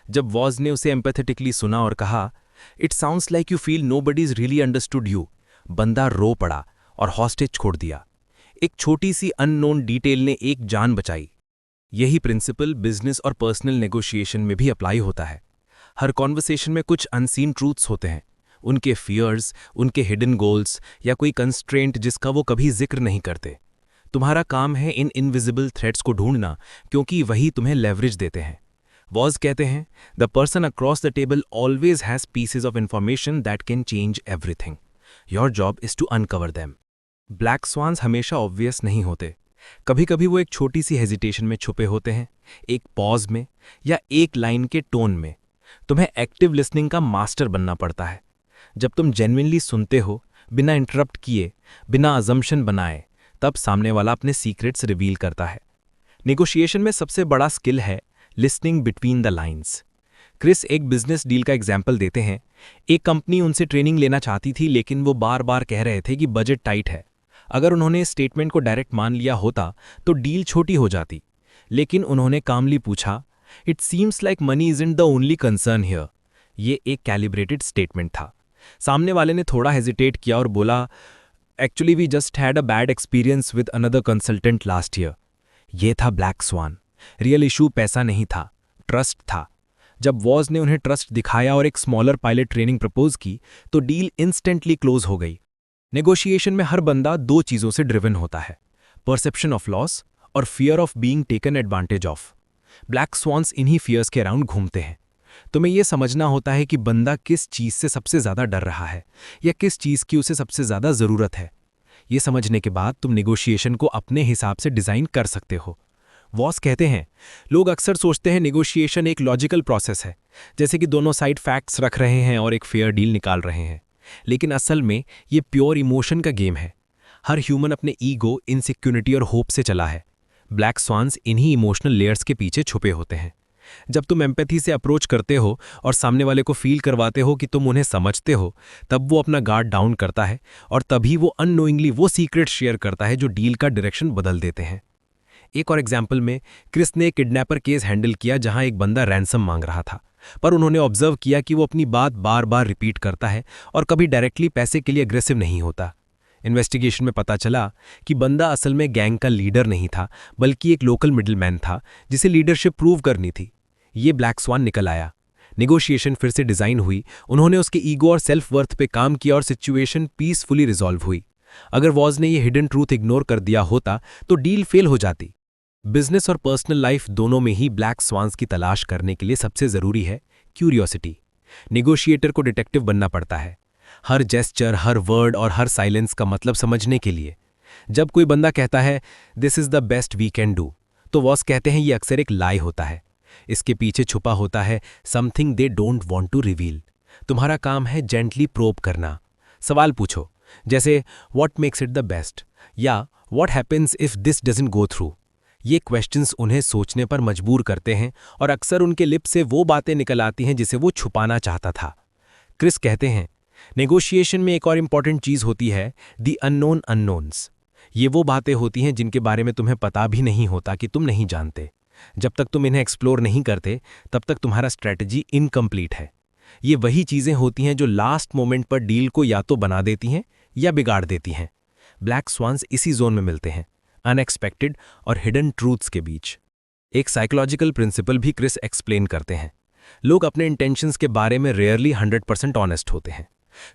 F: जब वॉज ने उसे एम्पैथेटिकली सुना और कहा it sounds like you feel nobody's really understood you, बंदा रो पड़ा और हॉस्टेज छोड़ दिया। एक छोटी सी अननोन डिटेल ने एक जान बचाई। यही प्रिंसिपल बिजनेस और पर्सनल नेगोशिएशन में भी अप्लाई होता है। हर कॉन्वर्सेशन में कुछ अनसीन ट्रूथ्स होते हैं, उनके फियर्स, उनके हिडन गोल्स या कोई कंस्ट्रेंट जिसका वो कभी जिक्र नहीं करते। तुम्हारा काम है इन इनविजिबल थ्रेड्स को ढूंढना, क्योंकि वही तुम्हें लेवरेज देते हैं। वॉज कहते हैं the person across the table always has pieces of information that can change everything. Your job is to uncover them. Black swans हमेशा ऑब्वियस नहीं होते। कभी कभी वो एक छोटी सी हेजिटेशन में छुपे होते हैं, एक पॉज में या एक लाइन के टोन में। तुम्हें एक्टिव लिसनिंग का मास्टर बनना पड़ता है। जब तुम जेन्युइनली सुनते हो, बिना इंटरप्ट किए, बिना अजम्पशन बनाए, तब सामने वाला अपने सीक्रेट्स रिवील करता है। नेगोशिएशन में सबसे बड़ा स्किल है listening between the lines. Chris एक बिजनेस डील का एग्जाम्पल देते हैं। एक कंपनी उनसे ट्रेनिंग लेना चाहती थी लेकिन वो बार बार कह रहे थे कि बजट टाइट है। अगर उन्होंने इस स्टेटमेंट को डायरेक्ट मान लिया होता तो डील छोटी हो जाती। लेकिन उन्होंने कामली पूछा, it seems like money isn't the only concern here. ये एक कैलिब्रेटेड स्टेटमेंट था। सामने वाले ने थोड़ा हेजिटेट किया और बोला, actually we just had a bad experience with another consultant last year. ये था ब्लैक स्वान। रियल इशू पैसा नहीं था, ट्रस्ट था। जब वॉज ने उन्हें ट्रस्ट दिखाया और एक स्मॉलर पायलट ट्रेनिंग प्रपोज की तो डील इंस्टेंटली क्लोज हो गई। नेगोशिएशन में हर बंदा दो चीज़ों से ड्रिवन होता है, परसेप्शन ऑफ लॉस और fear of being taken advantage of. Black swans इन्हीं फियर्स के अराउंड घूमते हैं। तुम्हें यह समझना होता है कि बंदा किस चीज़ से सबसे ज़्यादा डर रहा है या किस चीज़ की उसे सबसे ज़्यादा ज़रूरत है। ये समझने के बाद तुम नेगोशिएशन को अपने हिसाब से डिज़ाइन कर सकते हो। वॉस कहते हैं, लोग अक्सर सोचते हैं नेगोशिएशन एक लॉजिकल प्रोसेस है, जैसे कि दोनों साइड फैक्ट्स रख रहे हैं और एक फेयर डील निकाल रहे हैं। लेकिन असल में ये प्योर इमोशन का गेम है। हर ह्यूमन अपने ईगो, इनसिक्योरिटी और होप से चला है। ब्लैक स्वान्स इन्हीं इमोशनल लेयर्स के पीछे छुपे होते हैं। जब तुम एम्पैथी से अप्रोच करते हो और सामने वाले को फील करवाते हो कि तुम उन्हें समझते हो, तब वो अपना गार्ड डाउन करता है और तभी वो अननोइंगली वो सीक्रेट शेयर करता है जो डील का डायरेक्शन बदल देते हैं। एक और एग्जाम्पल में क्रिस ने एक किडनैपर केस हैंडल किया जहां एक बंदा रैंसम मांग रहा था, पर उन्होंने ऑब्जर्व किया कि वो अपनी बात बार बार रिपीट करता है और कभी डायरेक्टली पैसे के लिए अग्रेसिव नहीं होता। इन्वेस्टिगेशन में पता चला कि बंदा असल में गैंग का लीडर नहीं था, बल्कि एक लोकल मिडलमैन था जिसे लीडरशिप प्रूव करनी थी। ये ब्लैक स्वान निकल आया। नेगोशिएशन फिर से डिजाइन हुई, उन्होंने उसके ईगो और सेल्फ वर्थ पे काम किया और सिचुएशन पीसफुली रिजॉल्व हुई। अगर वॉज ने ये हिडन ट्रूथ इग्नोर कर दिया होता तो डील फेल हो जाती। बिजनेस और पर्सनल लाइफ दोनों में ही ब्लैक स्वान्स की तलाश करने के लिए सबसे जरूरी है क्यूरियोसिटी। नेगोशिएटर को डिटेक्टिव बनना पड़ता है, हर जेस्चर, हर वर्ड और हर साइलेंस का मतलब समझने के लिए। जब कोई बंदा कहता है this is the best we can do, तो वॉस कहते हैं ये अक्सर एक लाई होता है। इसके पीछे छुपा होता है something they don't want to reveal. तुम्हारा काम है जेंटली प्रोब करना। सवाल पूछो, जैसे what makes it the best या what happens if this doesn't go through. ये क्वेश्चंस उन्हें सोचने पर मजबूर करते हैं और अक्सर उनके लिप से वो बातें निकल आती हैं जिसे वो छुपाना चाहता था। क्रिस कहते हैं, नेगोशिएशन में एक और इंपॉर्टेंट चीज होती है द अननोन अननोन्स। ये वो बातें होती हैं जिनके बारे में तुम्हें पता भी नहीं होता कि तुम नहीं जानते। जब तक तुम इन्हें एक्सप्लोर नहीं करते, तब तक तुम्हारा स्ट्रैटेजी इनकम्प्लीट है। ये वही चीजें होती हैं जो लास्ट मोमेंट पर डील को या तो बना देती हैं या बिगाड़ देती हैं। ब्लैक स्वान्स इसी जोन में मिलते हैं, अनएक्सपेक्टेड और हिडन ट्रूथ्स के बीच। एक साइकोलॉजिकल प्रिंसिपल भी क्रिस एक्सप्लेन करते हैं। लोग अपने इंटेंशंस के बारे में रेयरली 100% ऑनेस्ट होते हैं,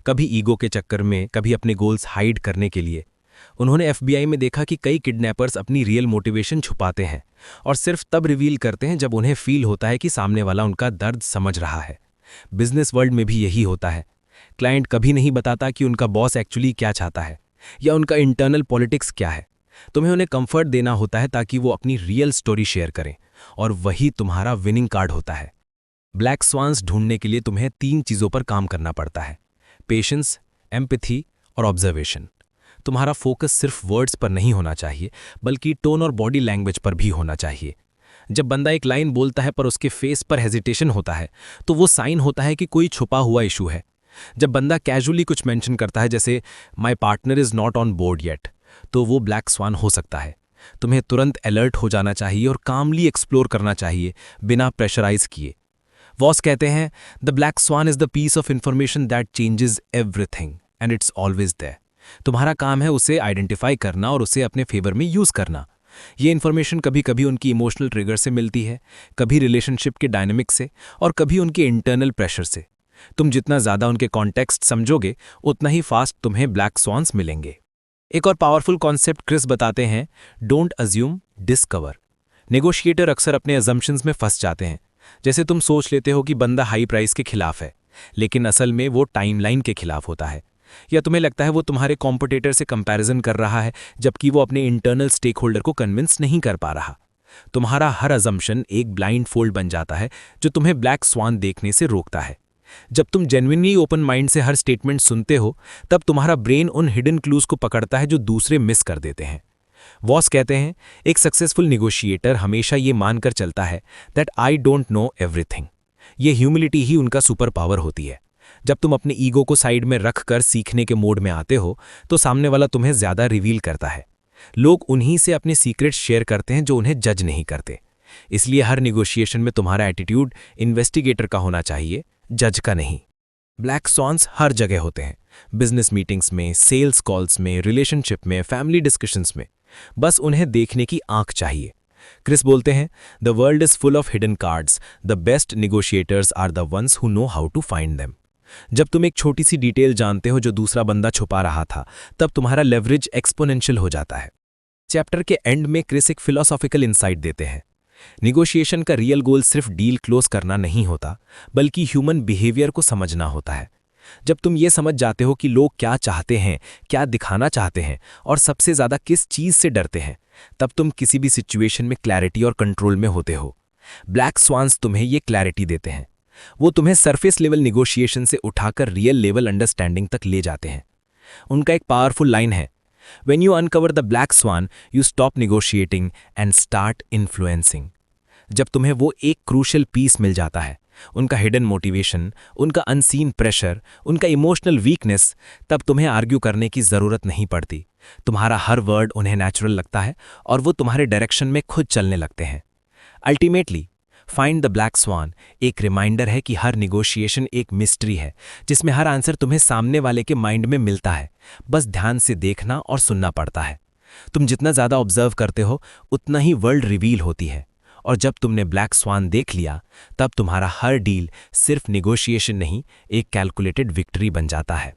F: कभी ईगो के चक्कर में, कभी अपने गोल्स हाइड करने के लिए। उन्होंने एफबीआई में देखा कि कई किडनैपर्स अपनी रियल मोटिवेशन छुपाते हैं और सिर्फ तब रिवील करते हैं जब उन्हें फील होता है कि सामने वाला उनका दर्द समझ रहा है। बिजनेस वर्ल्ड में भी यही होता है। क्लाइंट कभी नहीं बताता कि उनका बॉस एक्चुअली क्या चाहता है या उनका इंटरनल पॉलिटिक्स क्या है। तुम्हें उन्हें कंफर्ट देना होता है ताकि वो अपनी रियल स्टोरी शेयर करें, और वही तुम्हारा विनिंग कार्ड होता है। ब्लैक स्वान्स ढूंढने के लिए तुम्हें 3 चीज़ों पर काम करना पड़ता है: पेशेंस, एम्पैथी और ऑब्जर्वेशन। तुम्हारा फोकस सिर्फ वर्ड्स पर नहीं होना चाहिए, बल्कि टोन और बॉडी लैंग्वेज पर भी होना चाहिए। जब बंदा एक लाइन बोलता है पर उसके फेस पर हेजिटेशन होता है, तो वो साइन होता है कि कोई छुपा हुआ इशू है। जब बंदा कैजुअली कुछ मेंशन करता है, जैसे my partner is not on board yet, तो वो ब्लैक स्वान हो सकता है। तुम्हें तुरंत अलर्ट हो जाना चाहिए और कामली एक्सप्लोर करना चाहिए, बिना प्रेशराइज किए। वॉस कहते हैं, the black swan is the piece of information that changes everything and it's always there. तुम्हारा काम है उसे आइडेंटिफाई करना और उसे अपने फेवर में यूज करना। ये इन्फॉर्मेशन कभी कभी उनकी इमोशनल ट्रिगर से मिलती है, कभी रिलेशनशिप के डायनेमिक से, और कभी उनके इंटरनल प्रेशर से। तुम जितना ज़्यादा उनके कॉन्टेक्स्ट समझोगे, उतना ही फास्ट तुम्हें ब्लैक स्वान्स मिलेंगे। एक और पावरफुल कॉन्सेप्ट क्रिस बताते हैं, डोंट अज्यूम, डिस्कवर। नेगोशिएटर अक्सर अपने अजम्पशंस में फंस जाते हैं। जैसे तुम सोच लेते हो कि बंदा हाई प्राइस के खिलाफ है, लेकिन असल में वो टाइमलाइन के खिलाफ होता है। या तुम्हें लगता है वो तुम्हारे कॉम्पिटिटर से कंपैरिजन कर रहा है, जबकि वो अपने इंटरनल स्टेक होल्डर को कन्विंस नहीं कर पा रहा। तुम्हारा हर अजम्पशन एक ब्लाइंड फोल्ड बन जाता है जो तुम्हें ब्लैक स्वान देखने से रोकता है। जब तुम जेन्युइनली ओपन माइंड से हर स्टेटमेंट सुनते हो, तब तुम्हारा ब्रेन उन हिडन क्लूज को पकड़ता है जो दूसरे मिस कर देते हैं। वॉस कहते हैं, एक सक्सेसफुल नेगोशिएटर हमेशा ये मानकर चलता है that I don't know everything. ये ह्यूमिलिटी ही उनका सुपर पावर होती है। जब तुम अपने ईगो को साइड में रख कर सीखने के मोड में आते हो, तो सामने वाला तुम्हें ज्यादा रिवील करता है। लोग उन्हीं से अपने सीक्रेट शेयर करते हैं जो उन्हें जज नहीं करते। इसलिए हर नेगोशिएशन में तुम्हारा एटीट्यूड इन्वेस्टिगेटर का होना चाहिए, जज का नहीं। ब्लैक स्वान्स हर जगह होते हैं, बिजनेस मीटिंग्स में, सेल्स कॉल्स में, रिलेशनशिप में, फैमिली डिस्कशंस में। बस उन्हें देखने की आंख चाहिए। क्रिस बोलते हैं, the world is full of hidden cards, the best negotiators are the ones who know how to find them. जब तुम एक छोटी सी डिटेल जानते हो जो दूसरा बंदा छुपा रहा था, तब तुम्हारा लेवरेज एक्सपोनेंशियल हो जाता है। चैप्टर के एंड में क्रिस एक फिलोसॉफिकल इंसाइट देते हैं। नेगोशिएशन का रियल गोल सिर्फ डील क्लोज करना नहीं होता, बल्कि ह्यूमन बिहेवियर को समझना होता है।
A: जब तुम ये समझ जाते हो कि लोग क्या चाहते हैं, क्या दिखाना चाहते हैं और सबसे ज़्यादा किस चीज़ से डरते हैं, तब तुम किसी भी सिचुएशन में क्लैरिटी और कंट्रोल में होते हो। ब्लैक स्वान्स तुम्हें ये क्लैरिटी देते हैं। वो तुम्हें सरफेस लेवल निगोशिएशन से उठाकर रियल लेवल अंडरस्टैंडिंग तक ले जाते हैं। उनका एक पावरफुल लाइन है, When you uncover the black swan, you stop negotiating and start influencing. जब तुम्हें वो एक क्रूशल पीस मिल जाता है, उनका हिडन मोटिवेशन, उनका अनसीन प्रेशर, उनका इमोशनल वीकनेस, तब तुम्हें आर्ग्यू करने की ज़रूरत नहीं पड़ती। तुम्हारा हर वर्ड उन्हें नेचुरल लगता है और वो तुम्हारे डायरेक्शन में खुद चलने लगते हैं। अल्टीमेटली फाइंड द ब्लैक स्वान एक रिमाइंडर है कि हर निगोशिएशन एक मिस्ट्री है, जिसमें हर आंसर तुम्हें सामने वाले के माइंड में मिलता है, बस ध्यान से देखना और सुनना पड़ता है। तुम जितना ज़्यादा ऑब्जर्व करते हो उतना ही वर्ल्ड रिवील होती है, और जब तुमने ब्लैक स्वान देख लिया तब तुम्हारा हर डील सिर्फ निगोशिएशन नहीं, एक कैलकुलेटेड विक्ट्री बन जाता है।